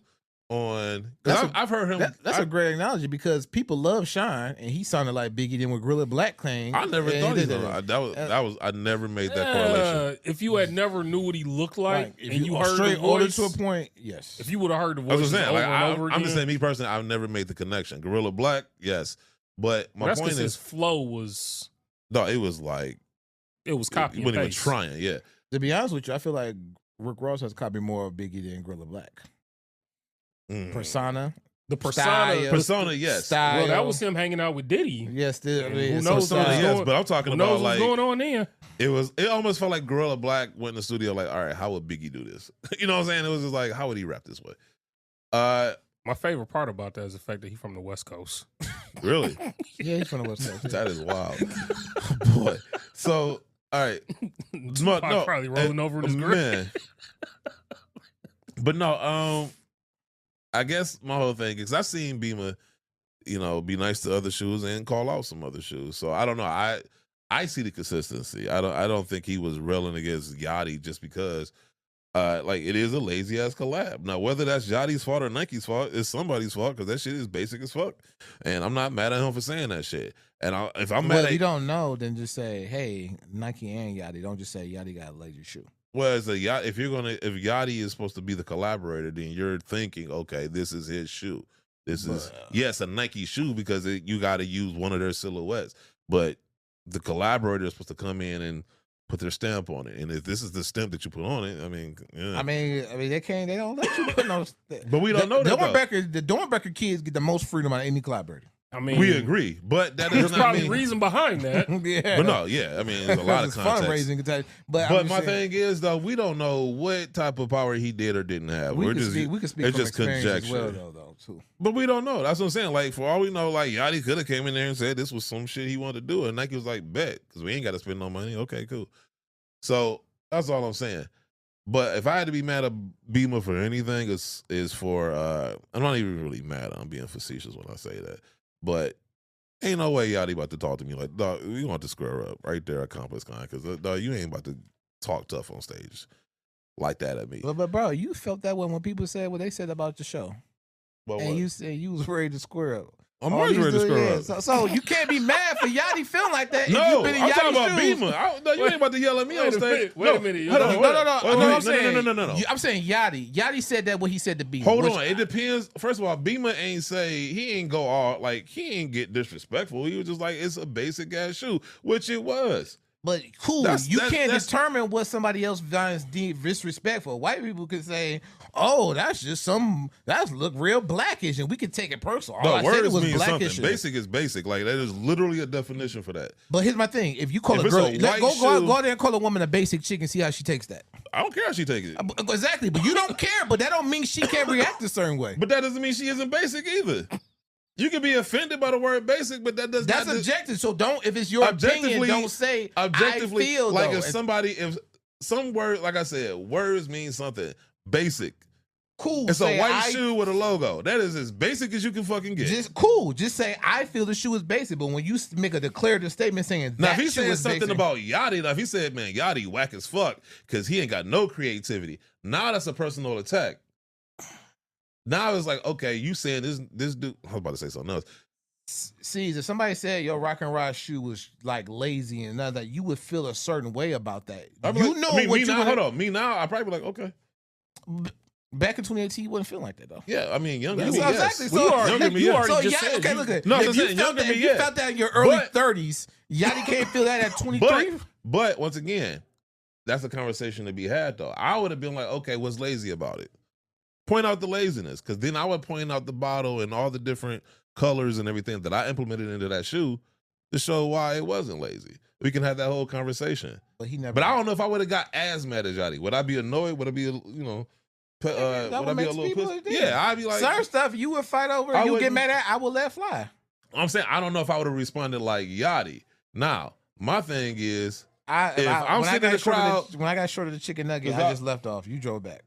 on, because I've heard him. That's a great analogy because people love Shine, and he sounded like Biggie then with Gorilla Black claim. I never thought he was. I never made that correlation. If you had never knew what he looked like, if and you heard straight the voice, to a point, yes. If you would have heard the I was voice just saying, over like, and over again, I'm just saying, me personally, I've never made the connection. Gorilla Black, yes, but my that's point because is, his flow was no, it was like it was copy. He wasn't even paste. trying. Yeah, To be honest with you, I feel like Rick Ross has copied more of Biggie than Gorilla Black. Persona. The persona, persona, yes. Style. Well, that was him hanging out with Diddy. Yes, Who knows? Persona, yes, but I'm talking who knows about like what's going on there. It almost felt like Gorilla Black went in the studio like, all right, how would Biggie do this? You know what I'm saying? It was just like, how would he rap this way? My favorite part about that is the fact that he's from the West Coast. Really? Yeah, he's from the West Coast. That is wild. Boy. So, all right. Probably rolling over in his grave. Man. But no, I guess my whole thing is I've seen Bimma, be nice to other shoes and call out some other shoes. So I don't know. I see the consistency. I don't think he was railing against Yachty just because like it is a lazy ass collab. Now whether that's Yachty's fault or Nike's fault, it's somebody's fault because that shit is basic as fuck. And I'm not mad at him for saying that shit. And if I'm mad if at you don't know, then just say, hey, Nike and Yachty. Don't just say Yachty got a lazy shoe. Well, if Yachty is supposed to be the collaborator, then you're thinking, okay, this is his shoe. This is a Nike shoe because you got to use one of their silhouettes. But the collaborator is supposed to come in and put their stamp on it. And if this is the stamp that you put on it, I mean, yeah. I mean, they don't let you put no. But we don't know that. The Doernbecher kids get the most freedom out of any collaborator. I mean, we agree, but that there's does not probably mean reason behind that. Yeah, but no, yeah, I mean, there's a lot of context. Fundraising, but my thing is though, we don't know what type of power he did or didn't have. We can speak it's from just experience as conjecture. well, though, too. But we don't know. That's what I'm saying. Like for all we know, like Yachty could have came in there and said this was some shit he wanted to do, and Nike was like, bet, because we ain't got to spend no money. Okay, cool. So that's all I'm saying. But if I had to be mad at Bimma for anything, is for I'm not even really mad. I'm being facetious when I say that, but. Ain't no way Yachty about to talk to me like, dog, we want to square up right there at Compass Con because, dog, you ain't about to talk tough on stage like that at me. But bro, you felt that way when people said what they said about the show. But and you said you was ready to square up. I'm always ready to square up. So you can't be mad for Yachty feeling like that. No, if I'm talking about Bimma. No, you ain't about to yell at me on stage. Wait a minute. No. No. I'm saying Yachty. Yachty said that what he said to Bimma. Hold on. It depends. First of all, Bimma he ain't go all, like, he ain't get disrespectful. He was just like, it's a basic ass shoe, which it was. But cool, you can't determine what somebody else finds disrespectful. White people could say, "Oh, that's look real blackish," and we could take it personal. All I said was mean blackish. Something. Basic is basic. Like that is literally a definition for that. But here's my thing: if you call a girl, go out there and call a woman a basic chick and see how she takes that. I don't care how she takes it. Exactly, but you don't care. But that don't mean she can't react a certain way. But that doesn't mean she isn't basic either. You can be offended by the word basic, but that's objective. So if it's your opinion, don't say objectively. I feel like though. if some word, like I said, words mean something. Basic. Cool. It's a white shoe with a logo. That is as basic as you can fucking get. Just say I feel the shoe is basic. But when you make a declarative statement saying now, if he said something basic about Yachty, now if he said, man, Yachty whack as fuck because he ain't got no creativity. Now that's a personal attack. Now it's like, okay, you saying this dude. I was about to say something else. See, if somebody said your Rock and Rod shoe was like lazy and that, you would feel a certain way about that. Hold on. Me now, I probably be like, okay. Back in 2018, you wouldn't feel like that though. Yeah, I mean, younger me, exactly. Yes. So younger me, yes. Okay, look at if you felt that in your early 30s, Yachty can't feel that at 23. But once again, that's a conversation to be had though. I would have been like, okay, what's lazy about it? Point out the laziness, because then I would point out the bottle and all the different colors and everything that I implemented into that shoe to show why it wasn't lazy. We can have that whole conversation. But he never. But I don't know if I would have got as mad as Yachty. Would I be annoyed? Would I be, would I be a little pissed? Yeah, I'd be like, certain stuff you would fight over. You get mad at. I would let fly. I'm saying I don't know if I would have responded like Yachty. Now my thing is, I'm sitting in the crowd when I got short of the chicken nugget, I just left off. You drove back.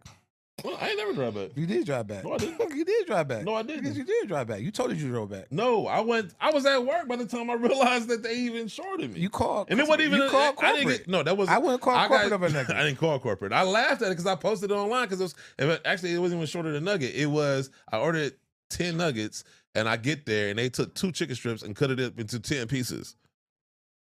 Well, I ain't never drive back. You did drive back. No, I didn't. You did drive back. No, I didn't. Yes, you did drive back. You told us you drove back. No, I was at work by the time I realized that they even shorted me. You called, and it wasn't even. You called I didn't corporate. get, no, that was. I wouldn't call corporate of a nugget. I didn't call corporate. I laughed at it because I posted it online because actually it wasn't even shorter than nugget. It was I ordered 10 nuggets and I get there and they took 2 chicken strips and cut it up into 10 pieces.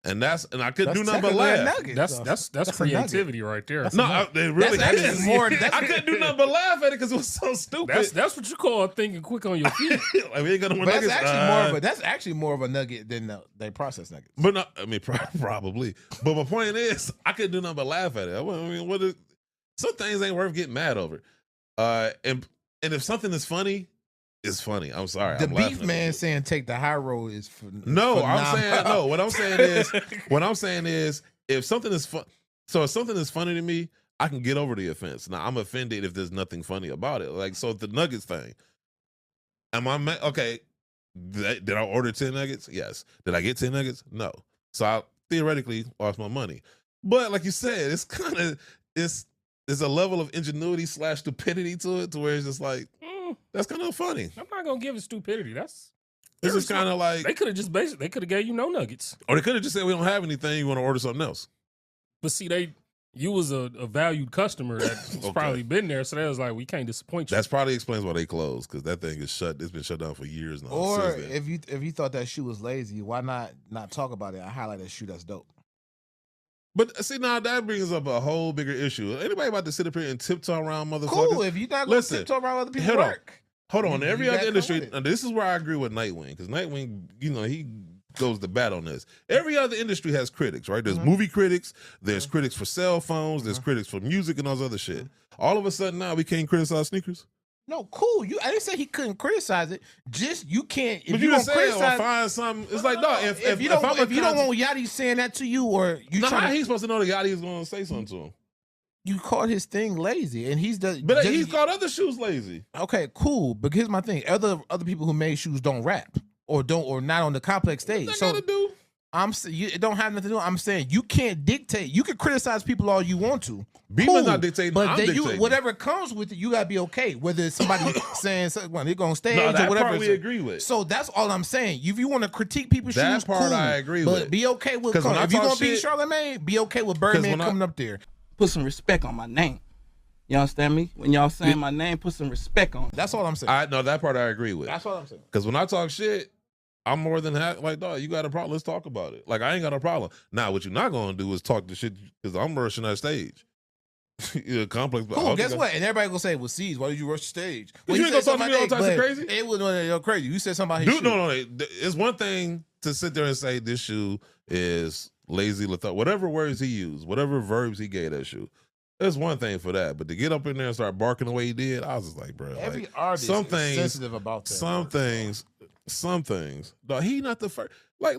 And I couldn't do nothing but laugh. That's creativity right there. They really. That's actually more. I couldn't do nothing but laugh at it because it was so stupid. That's what you call thinking quick on your feet. Like, we ain't got no more But nuggets. that's actually more of a nugget than they processed nuggets. But no, I mean probably. But my point is, I couldn't do nothing but laugh at it. I mean, some things ain't worth getting mad over. And if something is funny, it's funny. I'm sorry. The I'm beef man saying take the high road is for no. for I'm saying non- no. What I'm saying is, if something is fun, so if something is funny to me, I can get over the offense. Now I'm offended if there's nothing funny about it. Like so, the nuggets thing. Am I okay? Did I order 10 nuggets? Yes. Did I get 10 nuggets? No. So I theoretically lost my money. But like you said, it's kind of there's a level of ingenuity / stupidity to it, to where it's just like that's kind of funny. I'm not gonna give it stupidity. This is kind of like they could have just they could have gave you no nuggets, or they could have just said we don't have anything. You want to order something else? But see, you was a valued customer that's Okay. probably been there, so they was like, we can't disappoint you. That's probably explains why they closed, because that thing is shut. It's been shut down for years now. Or since then. if you thought that shoe was lazy, why not talk about it? I highlight that shoe that's dope. But see, now that brings up a whole bigger issue. Anybody about to sit up here and tiptoe around motherfuckers? Cool, if you're not going to tiptoe around other people's work. Hold on. Every you other gotta industry, come with and this is where I agree with Nightwing, because Nightwing, he goes to bat on this. Every other industry has critics, right? There's movie critics, there's critics for cell phones, there's critics for music and all this other shit. All of a sudden now we can't criticize sneakers. No, cool. I didn't say he couldn't criticize it. Just you can't. If But you you don't just say or criticize, find something. It's like no. if you don't want Yachty saying that to you, or you how trying to, he's supposed to know that Yachty is going to say something to him? you called his thing lazy, and he's the. But he's called other shoes lazy. Okay, cool. But here's my thing: other people who made shoes don't rap or not on the complex stage. What So that gotta do? it don't have nothing to do. I'm saying you can't dictate. You can criticize people all you want to. Bimma's not dictating, but I'm then dictating. whatever comes with it, you gotta be okay. Whether it's somebody saying something when they go on stage No, or that whatever. part we agree with. So that's all I'm saying. If you want to critique people's That shoes, part cool, I agree but with. be okay with. 'Cause when I If you're talk gonna be shit- Charlamagne, be okay with Birdman coming up there. Put some respect on my name. You understand me? When y'all saying my name, put some respect on it. That's all I'm saying. No, that part I agree with. That's all I'm saying. Because when I talk shit, I'm more than happy. Like, dog, you got a problem? Let's talk about it. Like, I ain't got a problem. Now, what you're not gonna do is talk the shit because I'm rushing that stage. Complex. Cool. Guess what? And everybody gonna say, "Well, C's, why did you rush the stage?" Well, You ain't gonna talk to me all something types of but crazy? It was crazy. You said something about his Dude, shoe. no. It's one thing to sit there and say this shoe is lazy, lethargic, whatever words he used, whatever verbs he gave that shoe. There's one thing for that, but to get up in there and start barking the way he did, I was just like, bro. Every like, artist some is things, sensitive about that. Some things. No, he not the first. Like,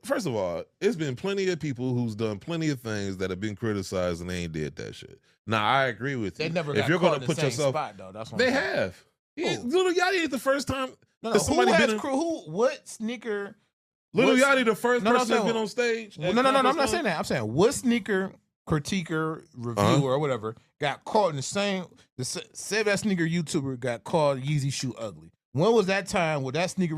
first of all, it's been plenty of people who's done plenty of things that have been criticized and they ain't did that shit. Now, I agree with you. They never if got you're caught gonna in the put same yourself, spot, though. That's what they I'm saying. have. Lil Yachty ain't the first time. No, that somebody who has been in- crew? What sneaker? Lil what's- Yachty, the first No, no, person that's no. been on stage. No, I'm not saying that. I'm saying what sneaker critiquer, reviewer, or whatever got caught in the same. Say that sneaker YouTuber got called Yeezy shoe ugly. When was that time where that sneaker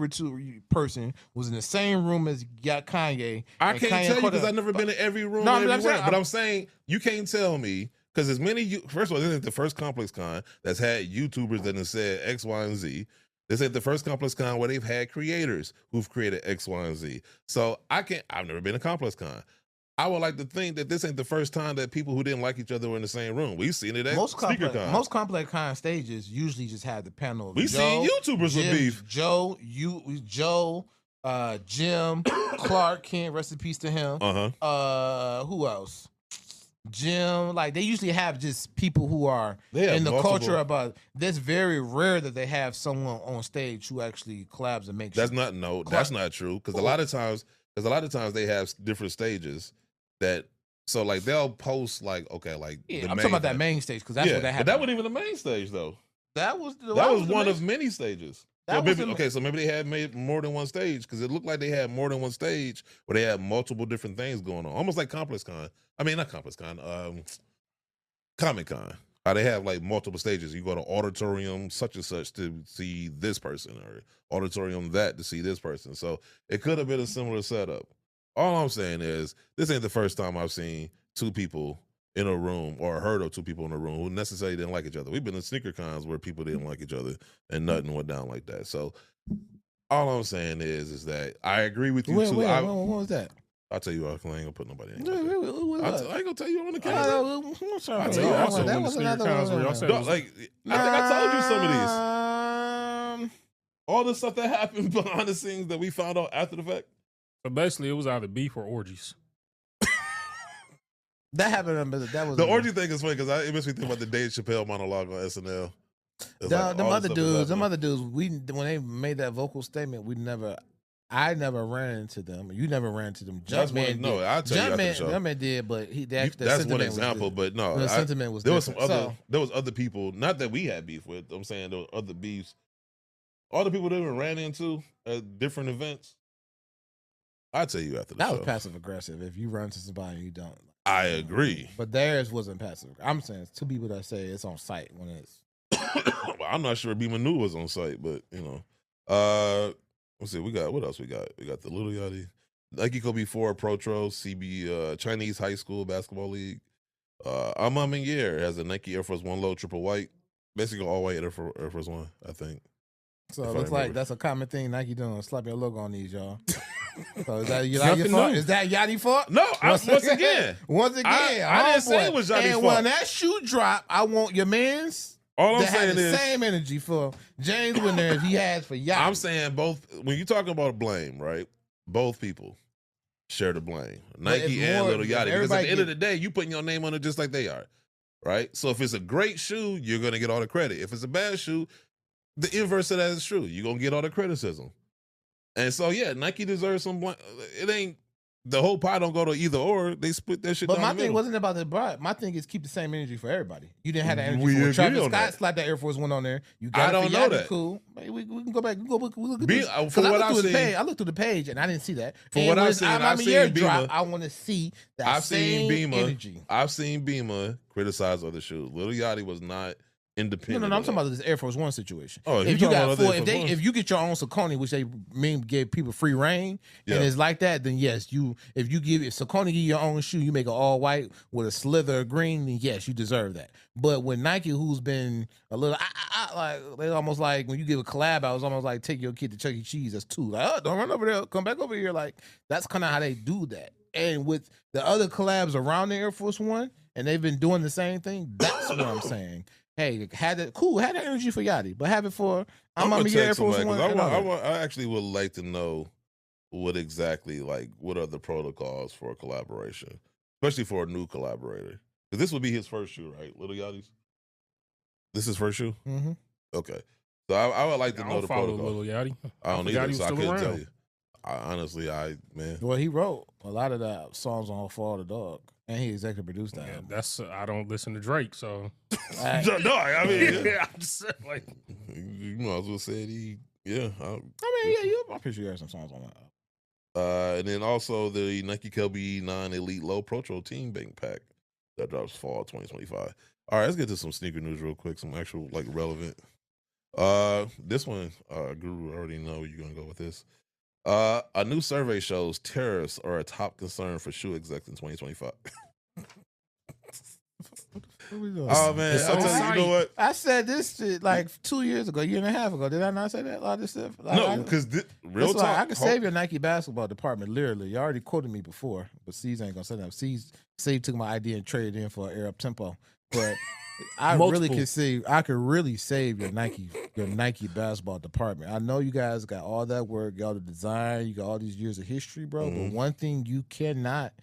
person was in the same room as got Kanye? I and can't Kanye tell you caught because a- I've never been in every room. No, everywhere, I'm saying- but I'm saying you can't tell me because as many. First of all, this ain't the first Complex Con that's had YouTubers that have said X, Y, and Z. This ain't the first Complex Con where they've had creators who've created X, Y, and Z. So I've never been to Complex Con. I would like to think that this ain't the first time that people who didn't like each other were in the same room. We've seen it at Sneaker Con. Most complex con stages usually just have the panel. Of We've Joe, seen YouTubers Jim, with beef. Joe, Jim, Clark Kent, rest in peace to him. Who else? Jim, like they usually have just people who are in the culture about. That's very rare that they have someone on stage who actually collabs and makes. That's not true because a lot of times they have different stages that. So like they'll post like okay like I'm talking about that main stage because that's what they have. But that wasn't even the main stage though. That was one of many stages. So maybe they had made more than one stage because it looked like they had more than one stage where they had multiple different things going on, almost like Complex Con. I mean, not Complex Con, Comic Con. How they have like multiple stages. You go to auditorium such and such to see this person, or auditorium that to see this person. So it could have been a similar setup. All I'm saying is this ain't the first time I've seen two people in a room or heard of two people in a room who necessarily didn't like each other. We've been in sneaker cons where people didn't like each other and nothing went down like that. So all I'm saying is that I agree with you too. When was that? I'll tell you, I ain't gonna put nobody in. I ain't gonna tell you on the camera. I'll tell you also when the sneaker cons where y'all said I think I told you some of these. All the stuff that happened behind the scenes that we found out after the fact. So basically, it was either beef or orgies. That happened, but that was the orgy thing is funny because it makes me think about the Dave Chappelle monologue on SNL. Them other dudes, when they made that vocal statement, I never ran into them. You never ran into them. Jumpman, no, I'll tell you after the show. Jumpman did, but that's one example. But no, the sentiment was there was different. some other. There was other people, not that we had beef with. I'm saying there was other beefs. All the people that we ran into at different events. I'll tell you after the show. That was passive aggressive. If you run into somebody and you don't. I agree. But theirs wasn't passive. I'm saying it's two people that say it's on site when it's. Well, I'm not sure Bimma knew was on site, but let's see. What else we got? We got the Lil Yachty, Nike Kobe 4 Pro Tro, CB Chinese High School Basketball League. Amam Year has a Nike Air Force One low triple white, basically all white Air Force One, I think. So it looks like that's a common thing Nike doing. Slap your logo on these, y'all. So is that Yachty fault? Is that Yachty fault? No, once again, I didn't say it was Yachty fault. And when that shoe drop, I want your man's. All I'm that saying had the is same energy for James when there if he has for Yachty. I'm saying both. When you're talking about blame, right? Both people share the blame, Nike and Lil Yachty. Because at the end of the day, you putting your name on it just like they are, right? So if it's a great shoe, you're gonna get all the credit. If it's a bad shoe, the inverse of that is true. You're gonna get all the criticism. And so yeah, Nike deserves some blame. It ain't the whole pie don't go to either or. They split that shit. But down my the thing middle. wasn't about the bride. My thing is keep the same energy for everybody. You didn't have that energy for Travis Scott. Slap that Air Force One on there. You got I don't know that. Cool. We can go back. We look at this. For what I've seen, I looked through the page and I didn't see that. For what I've seen, I've seen Bimma. I want to see that same energy. I've seen Bimma criticize other shoes. Lil Yachty was not independent. No, I'm talking about this Air Force One situation. Oh, if you got if you get your own Saucony, which they give people free reign, and it's like that, then yes, if Saucony give you your own shoe, you make it all white with a slither of green, then yes, you deserve that. But with Nike, who's been a little like they almost like when you give a collab out, it's almost like take your kid to Chuck E. Cheese. That's two. Like, oh, don't run over there, come back over here. Like that's kind of how they do that. And with the other collabs around the Air Force One, and they've been doing the same thing. That's what I'm saying. Hey, had that energy for Yachty, but have it for I'm a Air Force One. I actually would like to know what are the protocols for a collaboration, especially for a new collaborator. Because this would be his first shoe, right? Lil Yachty's. This is his first shoe. Mm-hmm. Okay, so I would like to know the protocol. Lil Yachty. I don't either, so I couldn't tell you. Well, he wrote a lot of the songs on For the Dog. And he executive produced that. Yeah, that's I don't listen to Drake, so no, I mean, I'm just like you might as well say I'm pretty sure you heard some songs on that. And then also the Nike Kobe 9 Elite Low Pro Tro Team Bank Pack that drops fall 2025. All right, let's get to some sneaker news real quick. Some actual relevant. This one, Guru, I already know you're gonna go with this. A new survey shows tariffs are a top concern for shoe execs in 2025. Oh man, I'll tell you, you know what? I said this shit like 2 years ago, year and a half ago. Did I not say that? A lot of this stuff. No, because real talk, I can save your Nike basketball department literally. You already quoted me before, but C's ain't gonna say that. C's took my idea and traded it in for an Air Up Tempo, but. I really could save your Nike basketball department. I know you guys got all that work, y'all the design, you got all these years of history, bro. Mm-hmm. But one thing you cannot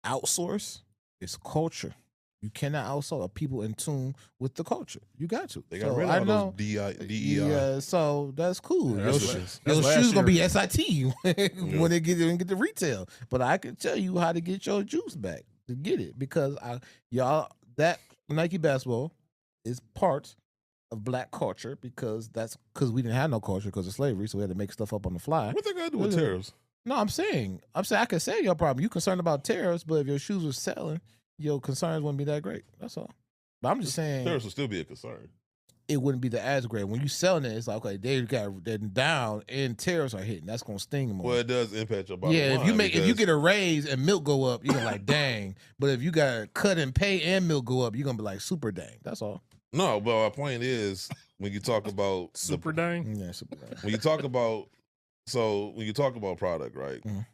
outsource is culture. You cannot outsource people in tune with the culture. You got to. They got rid of those DEI. Yeah, so that's cool. Yeah, your shoes gonna be SIT when they get the retail. But I can tell you how to get your juice back to get it because that Nike basketball is part of black culture because we didn't have no culture because of slavery, so we had to make stuff up on the fly. What they got to do with tariffs? No, I'm saying I can say your problem. You concerned about tariffs, but if your shoes were selling, your concerns wouldn't be that great. That's all. But I'm just saying, Tariffs will still be a concern. it wouldn't be the as great. When you selling it, it's like, okay, they're down and tariffs are hitting. That's gonna sting more. Well, it does impact your bottom Yeah, line. if you get a raise and milk go up, you're like, dang. But if you got a cut and pay and milk go up, you're gonna be like, super dang. That's all. No, but my point is when you talk about Super dang. Yeah, super dang. when you talk about product, right? Mhm.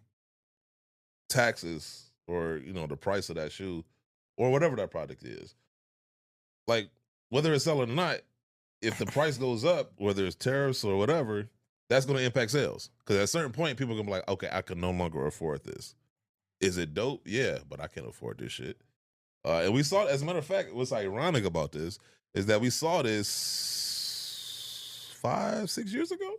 Taxes or the price of that shoe or whatever that product is, like whether it's selling or not, if the price goes up, whether it's tariffs or whatever, that's going to impact sales. Because at a certain point, people are going to be like, okay, I can no longer afford this. Is it dope? Yeah, but I can't afford this shit. And we saw, as a matter of fact, what's ironic about this is that we saw this 5-6 years ago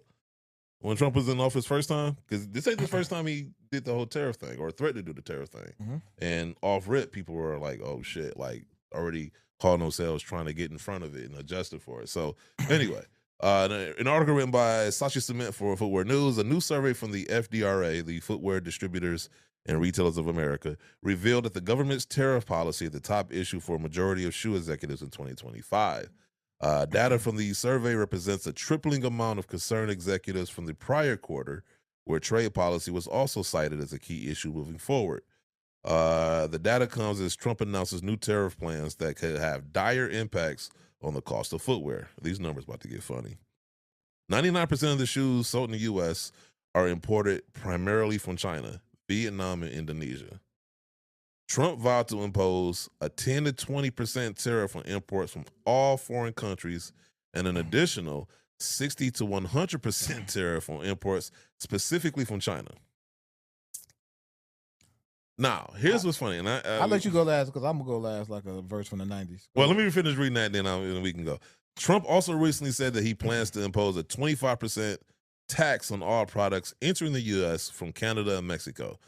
when Trump was in office first time. Because this ain't the first time he did the whole tariff thing or threatened to do the tariff thing. Mhm. And off rip, people were like, oh shit, like already calling themselves trying to get in front of it and adjusted for it. So anyway, an article written by Sashi Cement for Footwear News, a new survey from the FDRA, the Footwear Distributors and Retailers of America, revealed that the government's tariff policy is the top issue for a majority of shoe executives in 2025. Data from the survey represents a tripling amount of concerned executives from the prior quarter, where trade policy was also cited as a key issue moving forward. The data comes as Trump announces new tariff plans that could have dire impacts on the cost of footwear. These numbers about to get funny. 99% of the shoes sold in the U.S. are imported primarily from China, Vietnam, and Indonesia. Trump vowed to impose a 10 to 20% tariff on imports from all foreign countries and an additional 60 to 100% tariff on imports specifically from China. Now, here's what's funny, and I'll let you go last because I'm gonna go last like a verse from the 90s. Well, let me finish reading that, then we can go. Trump also recently said that he plans to impose a 25% tax on all products entering the U.S. from Canada and Mexico,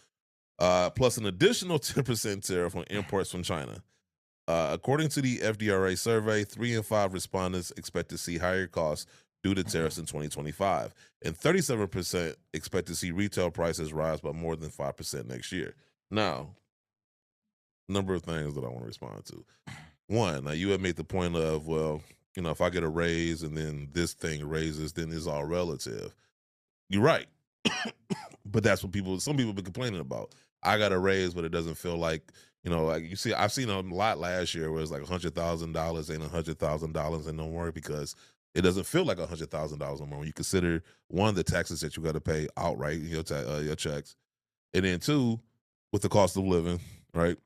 plus an additional 10% tariff on imports from China. According to the FDRA survey, 3 in 5 respondents expect to see higher costs due to tariffs in 2025, and 37% expect to see retail prices rise by more than 5% next year. Now, number of things that I want to respond to. One, now you had made the point of, well, if I get a raise and then this thing raises, then it's all relative. You're right. But that's what some people have been complaining about. I got a raise, but it doesn't feel like, like you see, I've seen a lot last year where it's like $100,000 ain't $100,000 and no more because it doesn't feel like $100,000 no more when you consider, one, the taxes that you got to pay outright, your checks, and then two, with the cost of living, right?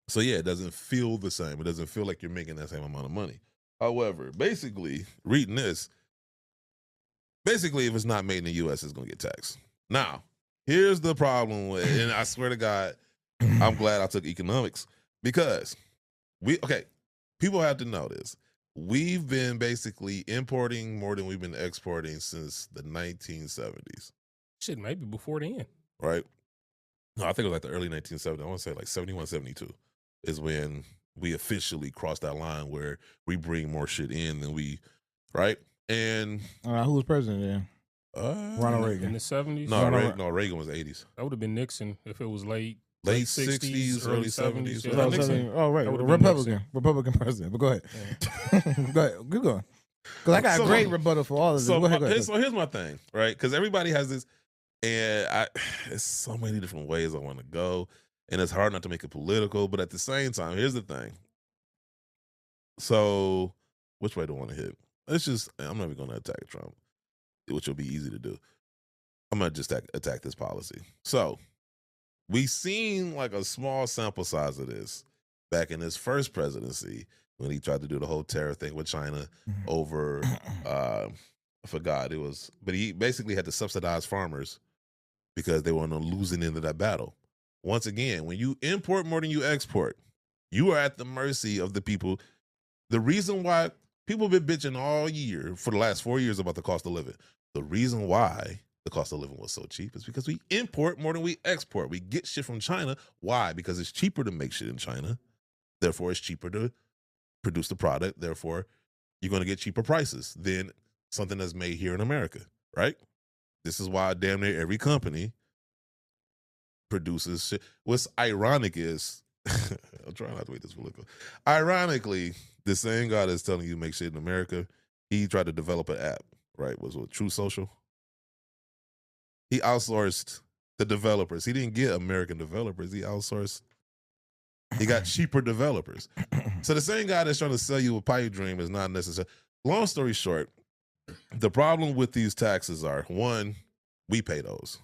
So yeah, it doesn't feel the same. It doesn't feel like you're making that same amount of money. However, basically, reading this, if it's not made in the U.S., it's going to get taxed. Now, here's the problem with, and I swear to God, I'm glad I took economics because people have to know this. We've been basically importing more than we've been exporting since the 1970s. Shit, maybe before then. Right? No, I think it was like the early 1970s. I want to say like 71, 72 is when we officially crossed that line where we bring more shit in than we, right? And who was president then? Ronald Reagan. In the 70s? No, Reagan was 80s. That would have been Nixon if it was late 60s, early 70s. Yeah, Nixon? Oh, right. Republican president. But go ahead. Go ahead. Keep going. Because I got a great rebuttal for all of this. Go ahead. So here's my thing, right? Because everybody has this, and there's so many different ways I want to go, and it's hard not to make it political, but at the same time, here's the thing. So, which way do I want to hit? I'm not even going to attack Trump, which will be easy to do. I'm going to just attack this policy. So, we seen like a small sample size of this back in his first presidency when he tried to do the whole tariff thing with China over, I forgot it was, but he basically had to subsidize farmers because they were on the losing end of that battle. Once again, when you import more than you export, you are at the mercy of the people. The reason why people have been bitching all year for the last 4 years about the cost of living. The reason why the cost of living was so cheap is because we import more than we export. We get shit from China. Why? Because it's cheaper to make shit in China. Therefore, it's cheaper to produce the product. Therefore, you're going to get cheaper prices than something that's made here in America, right? This is why damn near every company produces shit. What's ironic is I'm trying not to make this political. Ironically, the same guy that's telling you to make shit in America, he tried to develop an app, right? Was it True Social? He outsourced the developers. He didn't get American developers. He outsourced. He got cheaper developers. So the same guy that's trying to sell you a pipe dream is not necessary. Long story short, the problem with these taxes are, one, we pay those.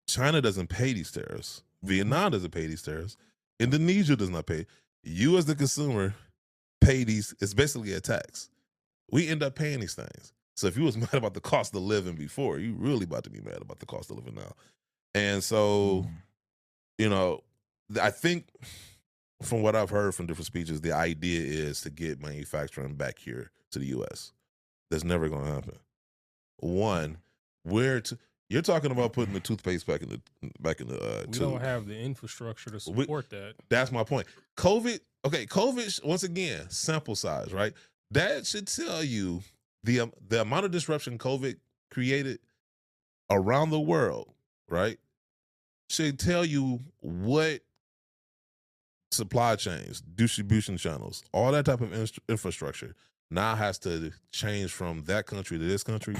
China doesn't pay these tariffs. Vietnam doesn't pay these tariffs. Indonesia does not pay. You as the consumer pay these. It's basically a tax. We end up paying these things. So if you was mad about the cost of living before, you really about to be mad about the cost of living now. And so, you know, I think from what I've heard from different speeches, the idea is to get manufacturing back here to the U.S. That's never going to happen. One, you're talking about putting the toothpaste back in the we tube. don't have the infrastructure to support that. That's my point. COVID, once again, sample size, right? That should tell you the amount of disruption COVID created around the world, right? Should tell you what supply chains, distribution channels, all that type of infrastructure now has to change from that country to this country.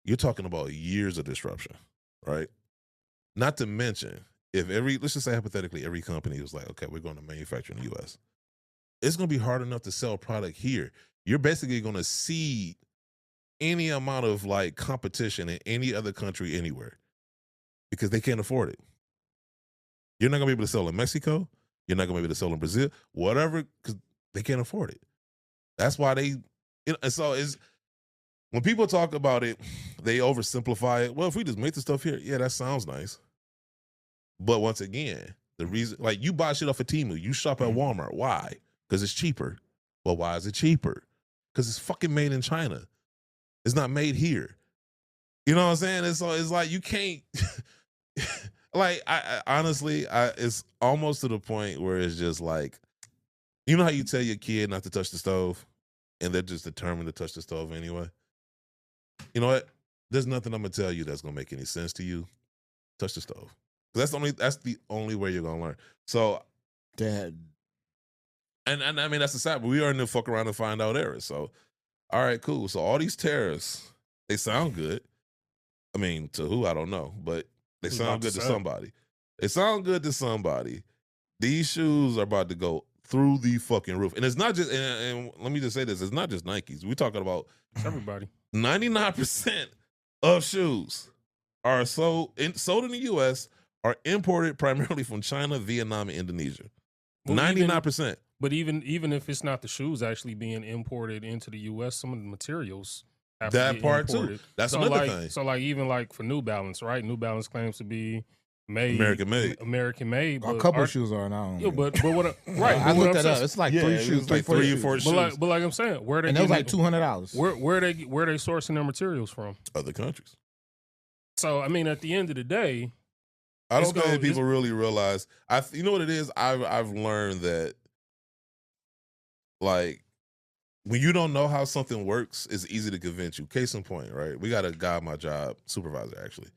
You're talking about years of disruption, right? Not to mention, if let's just say hypothetically, every company was like, okay, we're going to manufacture in the U.S., it's going to be hard enough to sell product here. You're basically going to cede any amount of like competition in any other country anywhere because they can't afford it. You're not going to be able to sell in Mexico. You're not going to be able to sell in Brazil, whatever, because they can't afford it. That's why and so when people talk about it, they oversimplify it. Well, if we just make the stuff here, yeah, that sounds nice. But once again, the reason, like, you buy shit off of Temu, you shop at Walmart. Why? Because it's cheaper. Well, why is it cheaper? Because it's fucking made in China. It's not made here. You know what I'm saying? And so it's like you can't. Like, I honestly, it's almost to the point where it's just like, you know how you tell your kid not to touch the stove, and they're just determined to touch the stove anyway. You know what? There's nothing I'm gonna tell you that's gonna make any sense to you. Touch the stove. That's the only way you're gonna learn. So, Dad. And I mean, that's the sad, but we are in the fuck around and find out era. So, all right, cool. So all these tariffs, they sound good. I mean, to who, I don't know, but they sound good to somebody. They sound good to somebody. These shoes are about to go through the fucking roof. And it's not just, and let me just say this, it's not just Nikes. We're talking about everybody. 99% of shoes are sold in the U.S. are imported primarily from China, Vietnam, and Indonesia. 99%. But even if it's not the shoes actually being imported into the U.S., some of the materials have that to be part imported. too. That's so another thing. So like even like for New Balance, right? New Balance claims to be American made. But a couple shoes are now. Yeah, but what? Right. I looked that up. It's like 3 shoes, like 3 or 4 shoes. But like I'm saying, where they and it was like $200. Where they sourcing their materials from? Other countries. So I mean, at the end of the day, I don't think people really realize. You know what it is? I've learned that, like, when you don't know how something works, it's easy to convince you. Case in point, right? We got a guy at my job, supervisor actually,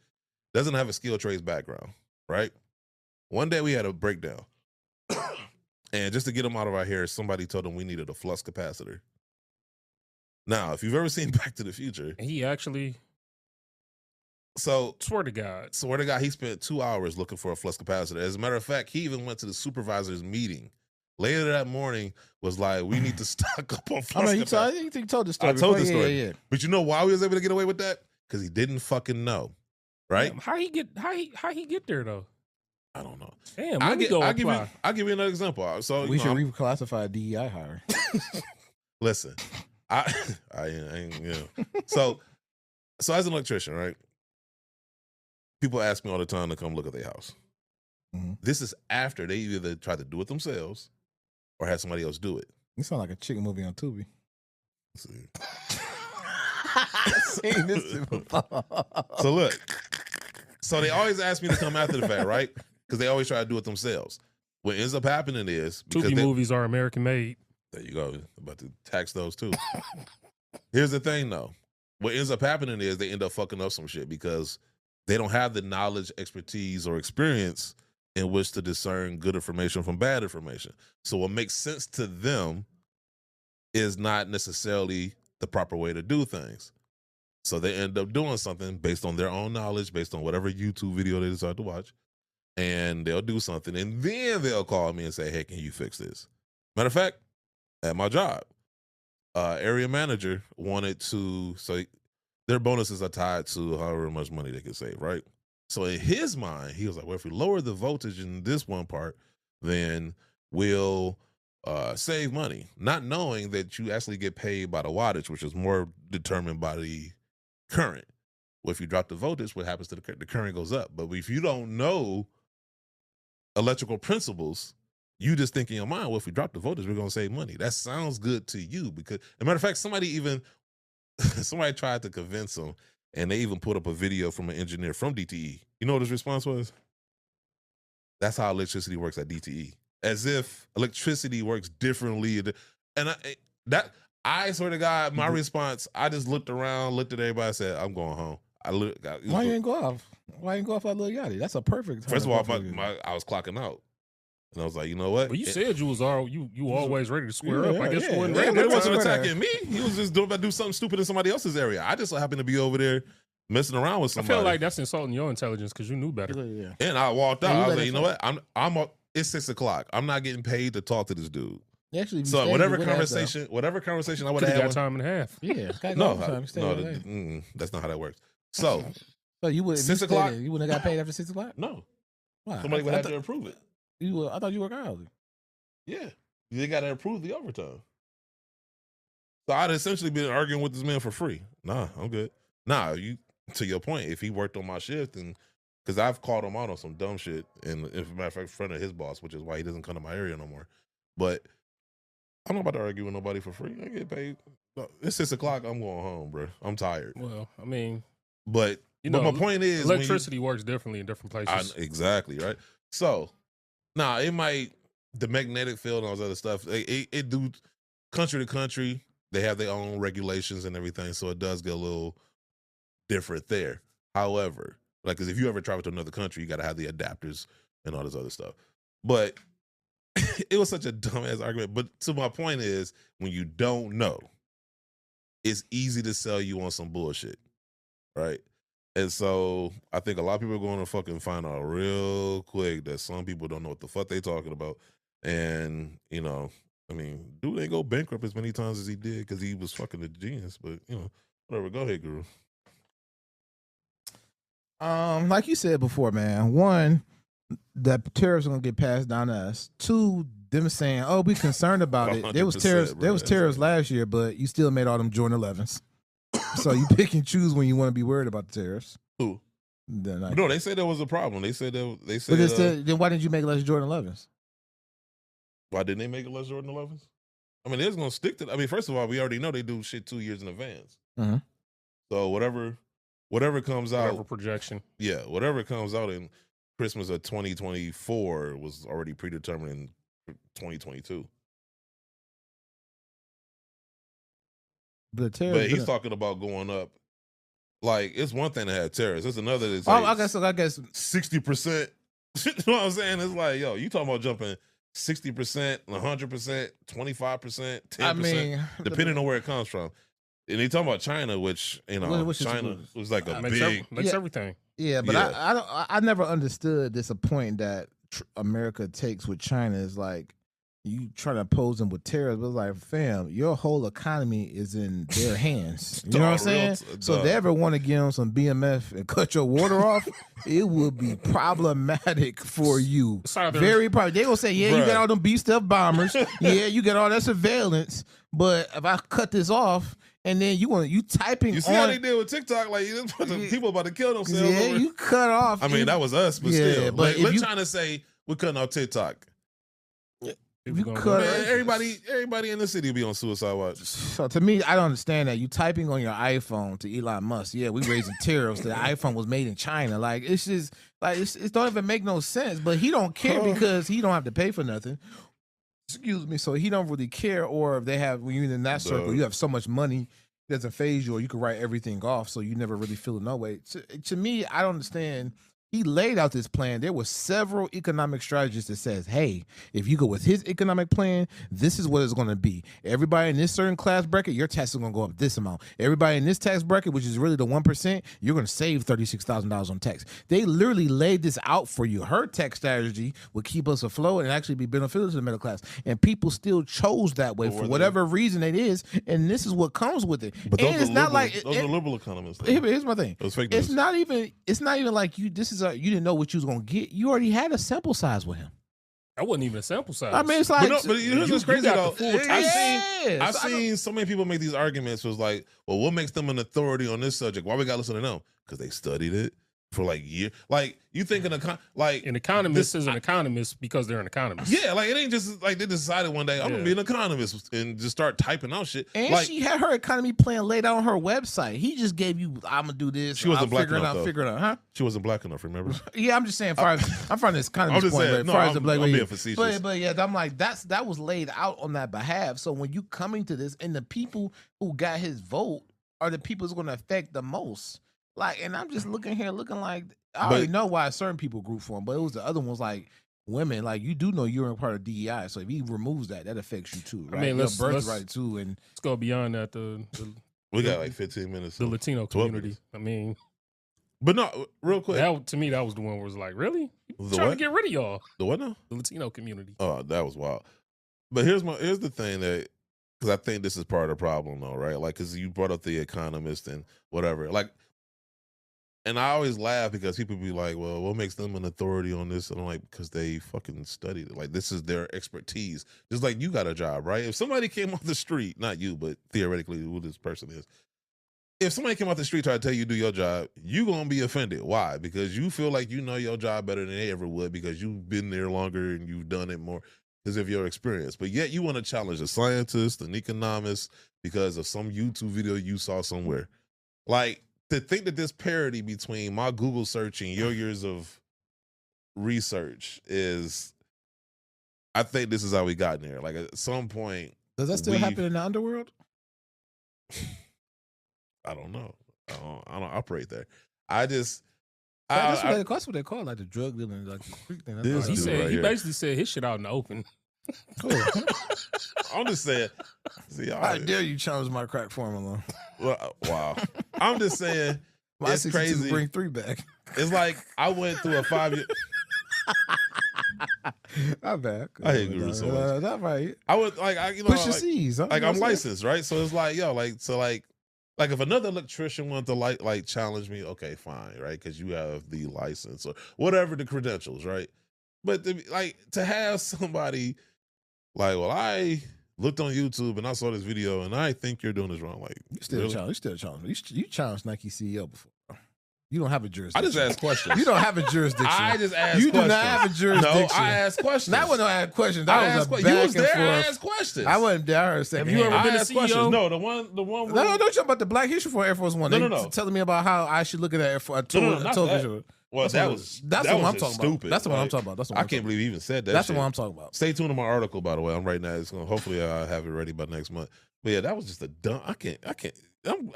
doesn't have a skill trades background, right? One day we had a breakdown. And just to get him out of our hair, somebody told him we needed a flux capacitor. Now, if you've ever seen Back to the Future, he actually... So swear to God, he spent 2 hours looking for a flux capacitor. As a matter of fact, he even went to the supervisor's meeting later that morning. Was like, we need to stock up on flux capacitors. You told the story. I told the story. Yeah. But you know why we was able to get away with that? Because he didn't fucking know, right? Damn, how he get there though? I don't know. Damn, I'll give you another example. So we should reclassify DEI hire. Listen, So as an electrician, right? People ask me all the time to come look at their house. Mm-hmm. This is after they either try to do it themselves or have somebody else do it. You sound like a chicken movie on Tubi. See. I've seen this before. So look. So they always ask me to come after the fact, right? Because they always try to do it themselves. What ends up happening is... Tubi movies are American made. There you go. About to tax those too. Here's the thing though. What ends up happening is they end up fucking up some shit because they don't have the knowledge, expertise, or experience in which to discern good information from bad information. So what makes sense to them is not necessarily the proper way to do things. So they end up doing something based on their own knowledge, based on whatever YouTube video they decide to watch, and they'll do something, and then they'll call me and say, hey, can you fix this? Matter of fact, at my job, area manager wanted to, so their bonuses are tied to however much money they can save, right? So in his mind, he was like, well, if we lower the voltage in this one part, then we'll save money, not knowing that you actually get paid by the wattage, which is more determined by the current. Well, if you drop the voltage, what happens to the current goes up. But if you don't know electrical principles, you just think in your mind, well, if we drop the voltage, we're going to save money. That sounds good to you because, as a matter of fact, somebody tried to convince him, and they even put up a video from an engineer from DTE. You know what his response was? That's how electricity works at DTE. As if electricity works differently. And I swear to God, my response, I just looked around, looked at everybody, and said, I'm going home. Why you ain't go off? Why you ain't go off like Lil Yachty? That's a perfect. First of all, I was clocking out. And I was like, you know what? Well, you said you was always ready to square up. I guess you wasn't ready. ready. He wasn't attacking me. He was just about to do something stupid in somebody else's area. I just happened to be over there messing around with somebody. I feel like that's insulting your intelligence because you knew better. Yeah. And I walked out. I was like, you know what? It's 6 o'clock. I'm not getting paid to talk to this dude. Actually, so whatever conversation I would have had, got time and a half. Yeah, that's not how that works. So you would 6 o'clock. You wouldn't have got paid after 6 o'clock. No, why? Somebody would have to approve it. I thought you worked early. Yeah, they got to approve the overtime. So I'd essentially been arguing with this man for free. Nah, I'm good. Nah, to your point, if he worked on my shift, and because I've called him out on some dumb shit, and as a matter of fact, in front of his boss, which is why he doesn't come to my area no more. But I'm not about to argue with nobody for free. I get paid. It's 6 o'clock. I'm going home, bro. I'm tired. Well, I mean, but my point is, electricity works differently in different places. Exactly, right? So, it might, the magnetic field and all this other stuff, it do country to country, they have their own regulations and everything, so it does get a little different there. However, like, because if you ever travel to another country, you got to have the adapters and all this other stuff. But it was such a dumbass argument. But to my point is, when you don't know, it's easy to sell you on some bullshit, right? And so I think a lot of people are going to fucking find out real quick that some people don't know what the fuck they talking about. And, dude ain't go bankrupt as many times as he did because he was fucking a genius. But, whatever. Go ahead, Guru. Like you said before, man, one, that tariffs are gonna get passed down to us. Two, them saying, "Oh, we concerned about it." There was tariffs. There was tariffs last year, but you still made all them Jordan 11s. So you pick and choose when you want to be worried about the tariffs. Who? No, they said there was a problem. They said. But then why didn't you make less Jordan 11s? Why didn't they make it less Jordan 11s? I mean, they're gonna stick to. I mean, first of all, we already know they do shit 2 years in advance. Mm-hmm. So whatever comes out, whatever projection, whatever comes out in Christmas of 2024 was already predetermined in 2022. But he's talking about going up. Like, it's one thing to have tariffs. It's another that's I guess 60%. You know what I'm saying? It's like, yo, you talking about jumping 60%, 100%, 25%, 10%, depending on where it comes from. And he talking about China, which China was like a big makes everything. Yeah, but I never understood this point that America takes with China is like you trying to oppose them with tariffs, but it's like, fam, your whole economy is in their hands. You know what I'm saying? So if they ever want to get on some BMF and cut your water off, it would be problematic for you. Very probably. They gonna say, yeah, you got all them B-stuff bombers. Yeah, you got all that surveillance. But if I cut this off, and then you typing. You see how they did with TikTok? Like, people about to kill themselves. Yeah, you cut off. I mean, that was us, but still. But like, trying to say we're cutting off TikTok. You cut everybody in the city be on suicide watch. So to me, I don't understand that. You typing on your iPhone to Elon Musk. Yeah, we raising tariffs. The iPhone was made in China. Like, it's just like it don't even make no sense. But he don't care because he don't have to pay for nothing. Excuse me. So he don't really care. Or if they have, when you're in that circle, you have so much money, it doesn't phase you, or you can write everything off, so you never really feel it no way. To me, I don't understand. he laid out this plan. There were several economic strategists that says, hey, if you go with his economic plan, this is what it's going to be. Everybody in this certain class bracket, your tax is going to go up this amount. Everybody in this tax bracket, which is really the 1%, you're going to save $36,000 on tax. They literally laid this out for you. Her tax strategy would keep us afloat and actually be beneficial to the middle class. And people still chose that way for whatever reason it is. And this is what comes with it. But and it's not like those are liberal economists. Here's my thing. Those fake It's news. not even like you. This is you didn't know what you was gonna get. You already had a sample size with him. That wasn't even a sample size. I mean, it's like, but here's what's crazy got though. the full I've seen so many people make these arguments. Was like, well, what makes them an authority on this subject? Why we got to listen to them? Because they studied it for like years. Like you think an economist is an economist because they're an economist. Yeah, like it ain't just like they decided one day I'm gonna be an economist and just start typing out shit. And like, she had her economy plan laid out on her website. He just gave you, I'm gonna do this. She wasn't black enough. Figure it out, huh? She wasn't black enough. Remember? Yeah, I'm just saying. I'm from this economist I'm just point, saying. but as far as the I'm black being facetious. But yeah, I'm like that was laid out on that behalf. So when you coming to this, and the people who got his vote are the people who's gonna affect the most. Like, and I'm just looking like I already know why certain people group for him, but it was the other ones like women. Like you do know you're a part of DEI, so if he removes that affects you too. Right? I mean, let's birthright too, and let's go beyond that. We got like 15 minutes. The Latino community. Minutes. I mean, but no, real quick. To me, that was the one where it was like, really? The Trying what? to get rid of y'all. The what now? The Latino community. Oh, that was wild. But here's the thing that, because I think this is part of the problem though, right? Like, because you brought up the economist and whatever, like. And I always laugh because people be like, well, what makes them an authority on this? And I'm like, because they fucking studied it. Like, this is their expertise. Just like you got a job, right? If somebody came off the street, not you, but theoretically who this person is. If somebody came off the street trying to tell you to do your job, you going to be offended. Why? Because you feel like you know your job better than they ever would because you've been there longer and you've done it more because of your experience. But yet you want to challenge a scientist, an economist, because of some YouTube video you saw somewhere. Like, to think that this parity between my Google search and your years of research is, I think this is how we got there. Like at some point, does that still happen in the underworld? I don't know. I don't operate there. I just. That's what they call it, like the drug dealing, like the street thing. He basically said his shit out in the open. Cool. I'm just saying. See, I dare you challenge my crack formula. Well, wow. I'm just saying. It's crazy. Bring 3 back. It's like I went through a 5-year. Not bad. I hate Guru so much. Not right. I would push your C's. Huh? Like I'm licensed, right? So it's like like if another electrician wanted to like challenge me, okay, fine, right? Because you have the license or whatever the credentials, right? But to have somebody like, well, I looked on YouTube and I saw this video and I think you're doing this wrong. Like you still challenge. You challenged Nike CEO before. You don't have a jurisdiction. I just ask questions. You don't have a jurisdiction. I just ask questions. You do not have a jurisdiction. No, I ask questions. That wasn't no questions. That was a back you was there. and forth. I asked questions. I wasn't there. Have you ever been a CEO? Questions. No, the one. No, don't talk about the Black History for Air Force One. No. Telling me about how I should look at that for a tour. Well, that's the one I'm talking stupid. about. That's the one I'm talking about. I can't believe you even said that. That's shit. the one I'm talking about. Stay tuned to my article, by the way. I'm writing that. It's gonna hopefully I'll have it ready by next month. But yeah, that was just a dumb.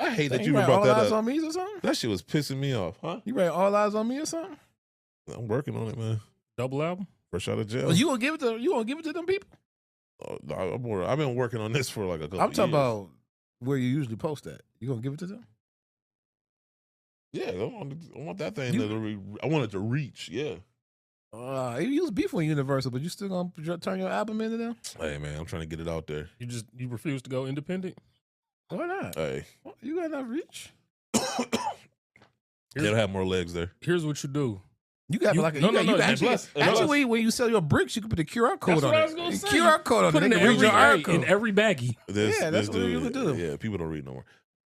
I hate that you even brought that All Eyes up. on Me or something? That shit was pissing me off, huh? You read All Eyes on Me or something? I'm working on it, man. Double album? Fresh out of jail. Well, you gonna give it to them people? I've been working on this for like a couple. I'm talking about where you usually post that. You gonna give it to them? Yeah, I want that thing I want it to reach. Yeah. You was beef on Universal, but you still gonna turn your album into them? Hey man, I'm trying to get it out there. You refuse to go independent? Why not? Hey, you got enough reach. It'll have more legs there. Here's what you do. You got actually when you sell your bricks, you can put the QR code on it. That's what I was gonna say. QR code on it. Put it in every baggie. That's what you can do. Yeah, people don't read no more.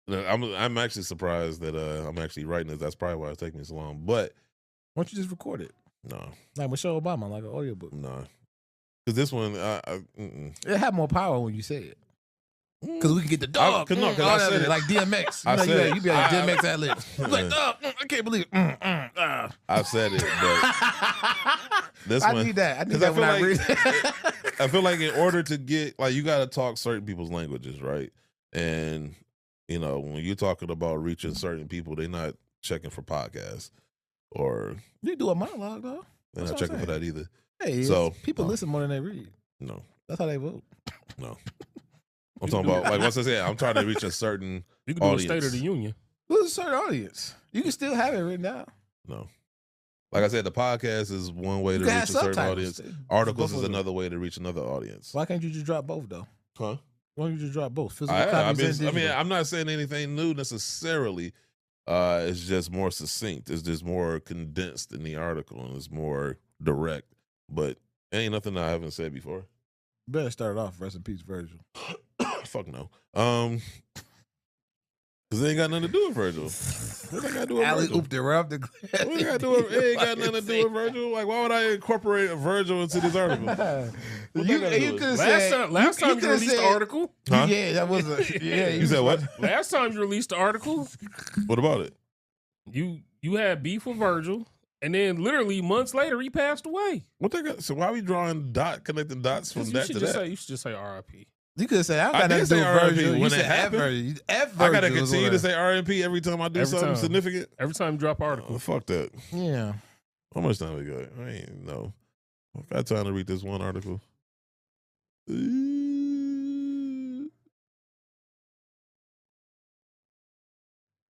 I'm actually surprised that I'm actually writing this. That's probably why it's taking me so long. But why don't you just record it? No, like Michelle Obama, like an audiobook. No, because this one, it had more power when you say it. Because we can get the dog. I said it like DMX. You be like DMX ad lib. Like dog. I can't believe. I said it, but this one. I need that. I need that when I read. I feel like in order to get you got to talk certain people's languages, right? And when you're talking about reaching certain people, they're not checking for podcasts. or You do a monologue though. they're That's not what I'm checking for saying. that either. Hey, So, people listen more than they read. No, That's how they vote. no. I'm talking about like once I say I'm trying to reach a certain You can do audience. a State of the Union. Who's a certain audience? You can still have it written down. No. Like I said, the podcast is one way to You can reach a have certain subtitles. audience. Articles Both is of them. another way to reach another audience. Why can't you just drop both though? Huh? Why don't you just drop both? Physical I copies and digital? I'm not saying anything new necessarily. It's just more succinct. It's just more condensed in the article, and it's more direct. But ain't nothing I haven't said before. Better start it off. Rest in peace, Virgil. Fuck no. Because it ain't got nothing to do with Virgil. What I got to do with Alley Virgil? ooped it right off the glass. What I got to do with, it ain't got nothing to do with Virgil. Like, why would I incorporate Virgil into this article? You could have said Last time you released the article. Huh? Yeah, that was a yeah. You said what? Last time you released the article, What about it? you had beef with Virgil, and then literally months later he passed away. What they got? So why are we connecting dots from You that should to just that? say you should just say R.I.P. You could have said I I got did nothing to do say with R.I.P. Virgil. when You it said F happened. Virgil. F I gotta Virgil is continue what to say R.I.P. every time I do Every something time. significant. Every time you drop an article. Fuck that. Yeah. How much time we got? I ain't know. I've got time to read this one article.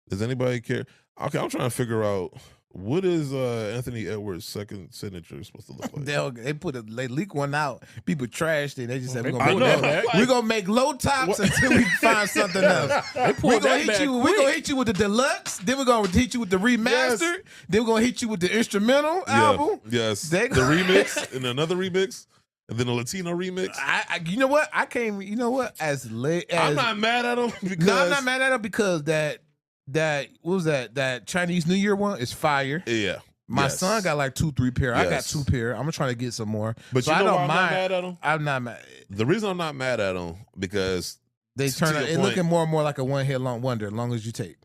Does anybody care? Okay, I'm trying to figure out what is Anthony Edwards' second signature supposed to look like. They leak one out. People trashed it. They just said They we're pulled gonna that back. we gonna make low tops until we find something else. We're pulled gonna that hit back you. We're quick. gonna hit you with the deluxe. Then we're gonna hit you with the remastered. Yes. Then we're gonna hit you with the instrumental album. Yes. They- The remix and another remix and then a Latino remix. You know what? I came. You know what? As late as I'm not mad at him because no, I'm not mad at him because that what was that Chinese New Year one is fire. Yeah. My Yes. son got like 2-3 pair. I got Yes. 2 pair. I'm gonna try to get some more. But So you I know don't why I'm not mind. mad at him? I'm not mad. The reason I'm not mad at him because They to turn your out it point- looking more and more like a one hit long wonder. As long as you take.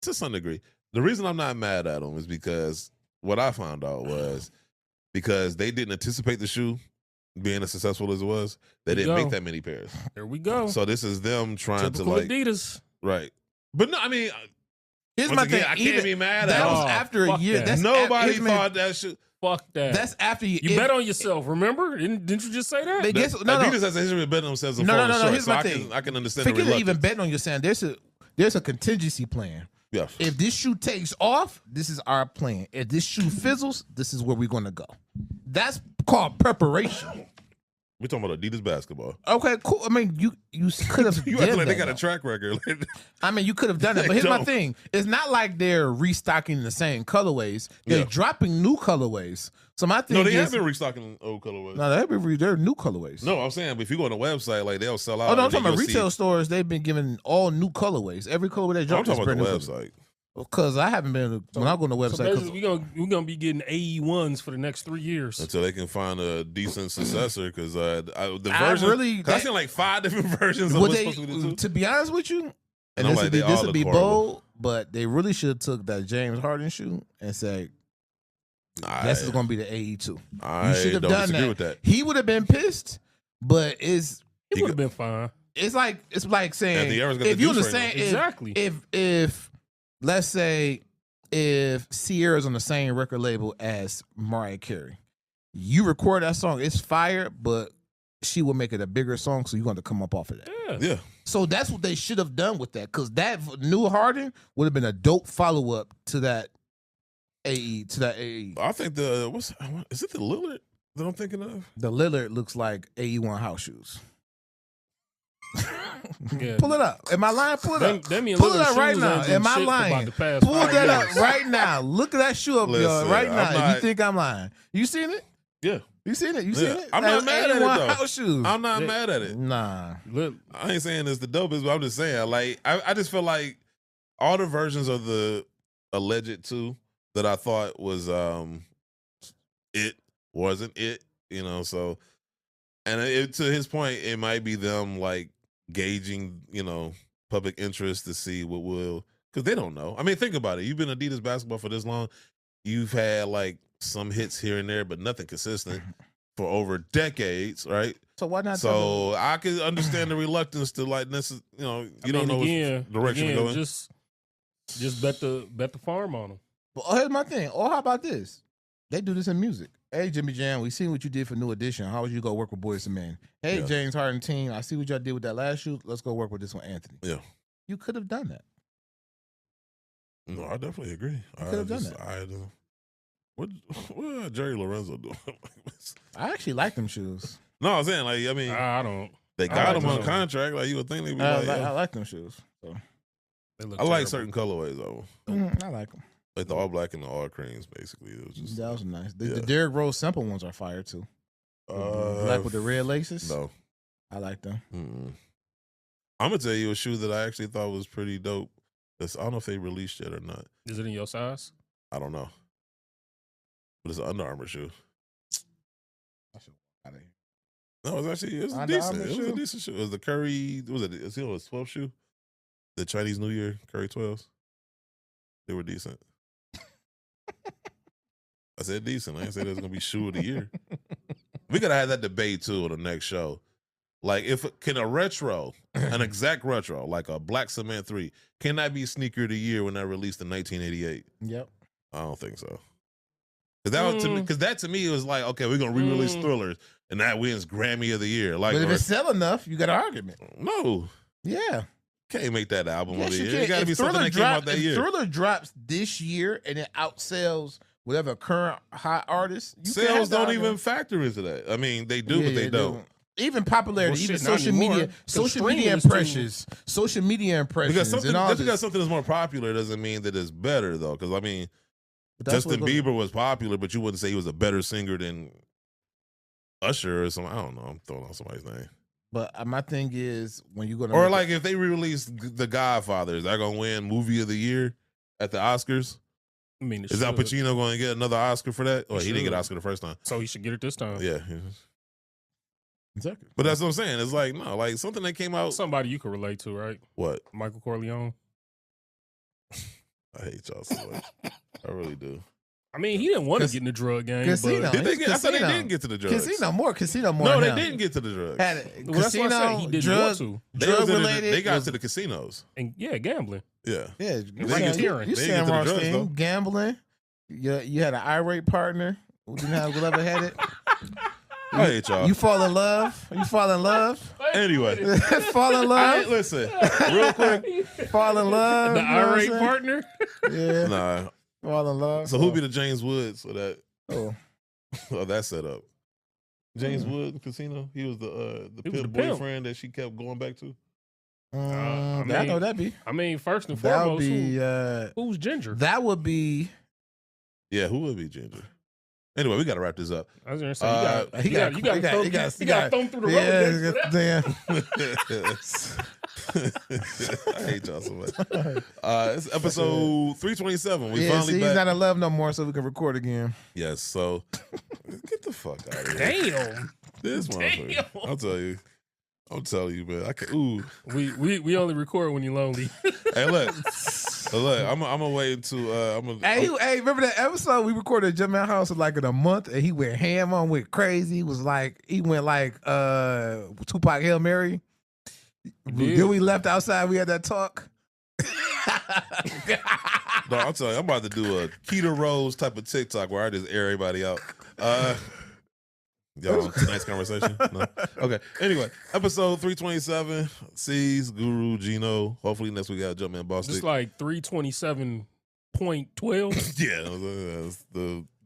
to some degree. The reason I'm not mad at him is because what I found out was because they didn't anticipate the shoe being as successful as it was. They There you didn't go. make that many pairs. There we go. So this is them trying Typical to like Adidas. right. But no, I mean, Here's once my again, thing. I can't be mad that at was him. after a fuck year. that. That's Nobody here's my- thought that should. Fuck that. That's after you. You bet on yourself. Remember? Didn't you just say that? They guess no. Adidas has a history of betting on themselves and No, falling no, no, short. here's So my I thing. can understand the Forget reluctance. even betting on your sound. There's a contingency plan. Yes. If this shoe takes off, this is our plan. If this shoe fizzles, this is where we're gonna go. That's called preparation. We're talking about Adidas basketball. Okay, cool. I mean, you could have. You act like they got a track record. I mean, you could have done it, They but here's my don't. thing: it's not like they're restocking the same colorways. They're Yeah. dropping new colorways. So my thing No, they is, have been restocking old colorways. no, they're new colorways. No, I'm saying, but if you go on the website, like they'll sell out. Oh no, I'm and then talking about you'll retail see- stores. They've been giving all new colorways. Every colorway they I'm drop is talking brand about new. the website. Because I haven't been when I go on the So website. 'cause- basically, we're gonna be getting AE1s for the next 3 years. Until they can find a decent successor, because the I version, really- 'cause I seen like 5 different versions of Would what's they, supposed to be the two. to be honest with you, And and I'm this like, would be they all this would look be horrible. bold, but they really should have took that James Harden shoe and said, "This is going to be the AE2." I You should have don't done disagree that. with that. He would have been pissed, but It would have been fine. it's like saying Anthony Edwards got if the you juice right understand now. Exactly. if let's say if Sierra's on the same record label as Mariah Carey, you record that song, it's fire, but she will make it a bigger song, so you're going to come up off of that. Yeah. Yeah, So that's what they should have done with that, because that new Harden would have been a dope follow up to that AE. I think is it the Lillard that I'm thinking of? The Lillard looks like AE1 house shoes. Yeah. Pull it up. Am I lying? Pull it up. Damian Pull it Lillard up right shoes now. ain't been Am I shit for about lying? the past Pull 5 that years. up right now. Look at that shoe up, y'all, Listen, right I'm now. If not- you think I'm lying, you seen it? Yeah, You seen it? You Yeah. seen it? I'm not That's mad at it, AE1 though. house shoes. I'm not mad at it. Nah. Look, I ain't saying it's the dopest, but I'm just saying, like, I just feel like all the versions of the alleged 2 that I thought was it wasn't it, so, and to his point, it might be them like gauging, public interest to see what will, because they don't know. I mean, think about it. You've been Adidas basketball for this long. You've had like some hits here and there, but nothing consistent for over decades, right? So why not? So I can understand the reluctance to like this. You don't know again, which direction to go in. Just bet the farm on them. But here's my thing. Or how about this? They do this in music. Hey, Jimmy Jam, we seen what you did for New Edition. How would you go work with Boyz II Men? Hey, James Harden team, I see what y'all did with that last shoot. Let's go work with this one, Anthony. Yeah. You could have done that. No, I definitely agree. You could have done that. What Jerry Lorenzo doing? I actually like them shoes. No, I'm saying, like, I mean, I don't. They got them on contract. Like, you would think they'd be like, I like them shoes. So. I like certain colorways, though. I like them. Like the all black and the all creams, basically. It was just, that was nice. The Derrick Rose simple ones are fire, too. Black with the red laces? No. I like them. I'm going to tell you a shoe that I actually thought was pretty dope. I don't know if they released yet or not. Is it in your size? I don't know. But it's an Under Armour shoe. I should walk out of here. No, it was decent. It was a decent shoe. It was the Curry, was it a 12 shoe? The Chinese New Year Curry 12s. They were decent. I said decent. I didn't say that was going to be shoe of the year. We got to have that debate, too, on the next show. Like, can a retro, an exact retro, like a Black Cement 3, can that be sneaker of the year when that released in 1988? Yep. I don't think so. Because that to me was like, okay, we're going to re-release Thrillers, and that wins Grammy of the Year. Like, but if it's sell enough, you got an argument. No. Yeah. Can't make that album of the year. Can. It got to be something that came out that year. If Thriller drops this year and it outsells whatever current hot artist, sales don't even factor into that. I mean, they do, but they don't. Even popularity, even social media impressions, Because just because something is more popular doesn't mean that it's better, though. Because I mean, Justin Bieber was popular, but you wouldn't say he was a better singer than Usher or something. I don't know. I'm throwing out somebody's name. But my thing is, when you go to or like if they re-release The Godfather, is that gonna win Movie of the Year at the Oscars? I mean, is Al Pacino going to get another Oscar for that? Or he didn't get an Oscar the first time, so he should get it this time. Yeah, exactly. But that's what I'm saying. It's like no, like something that came out. Somebody you could relate to, right? What? Michael Corleone. I hate y'all so much. I really do. I mean, he didn't want to get in the drug game. Casino. Did they get, I thought they didn't get to the drugs. Casino more. No, they didn't get to the drugs. Well, casino, that's what I said. He didn't want to. Drug related. They got to the casinos. And gambling. Yeah. Yeah. Racketeering. You Sam Rothstein, gambling. You had an irate partner who didn't have level headed. I hate y'all. You fall in love. Anyway. Fall in love. Listen, real quick. Fall in love. The irate partner? Yeah. Nah. Fall in love. So who be the James Woods for that? Oh, that setup. James Wood Casino. He was the pimp boyfriend that she kept going back to. I know that'd be. I mean, first and that foremost, would be, who's Ginger? That would be. Yeah, who would be Ginger? Anyway, we got to wrap this up. I was going to say, you got to throw him through the road. I hate y'all so much. It's episode 327. We finally back. He's not in love no more, so we can record again. Yes, so get the fuck out of here. Damn. This motherfucker. I'll tell you, man. I can't. Ooh. We only record when you're lonely. Hey, look. I'm gonna wait until Hey, remember that episode we recorded at Jimmy House like in a month, and he went ham on, went crazy. He went like Tupac Hail Mary. Then we left outside. We had that talk. No, I'll tell you, I'm about to do a Keita Rose type of TikTok where I just air everybody out. Y'all, nice conversation. No? Okay. Anyway, episode 327. C's, Guru, Geeno. Hopefully next week we got Jumpman Boss. It's like 327.12. Yeah,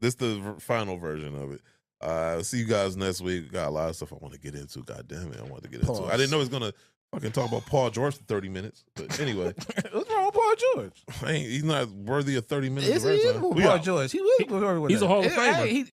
this the final version of it. See you guys next week. Got a lot of stuff I want to get into. God damn it, I want to get into it. I didn't know it was gonna fucking talk about Paul George for 30 minutes. But anyway. What's wrong with Paul George? He's not worthy of 30 minutes. Paul George. He's a Hall of Famer.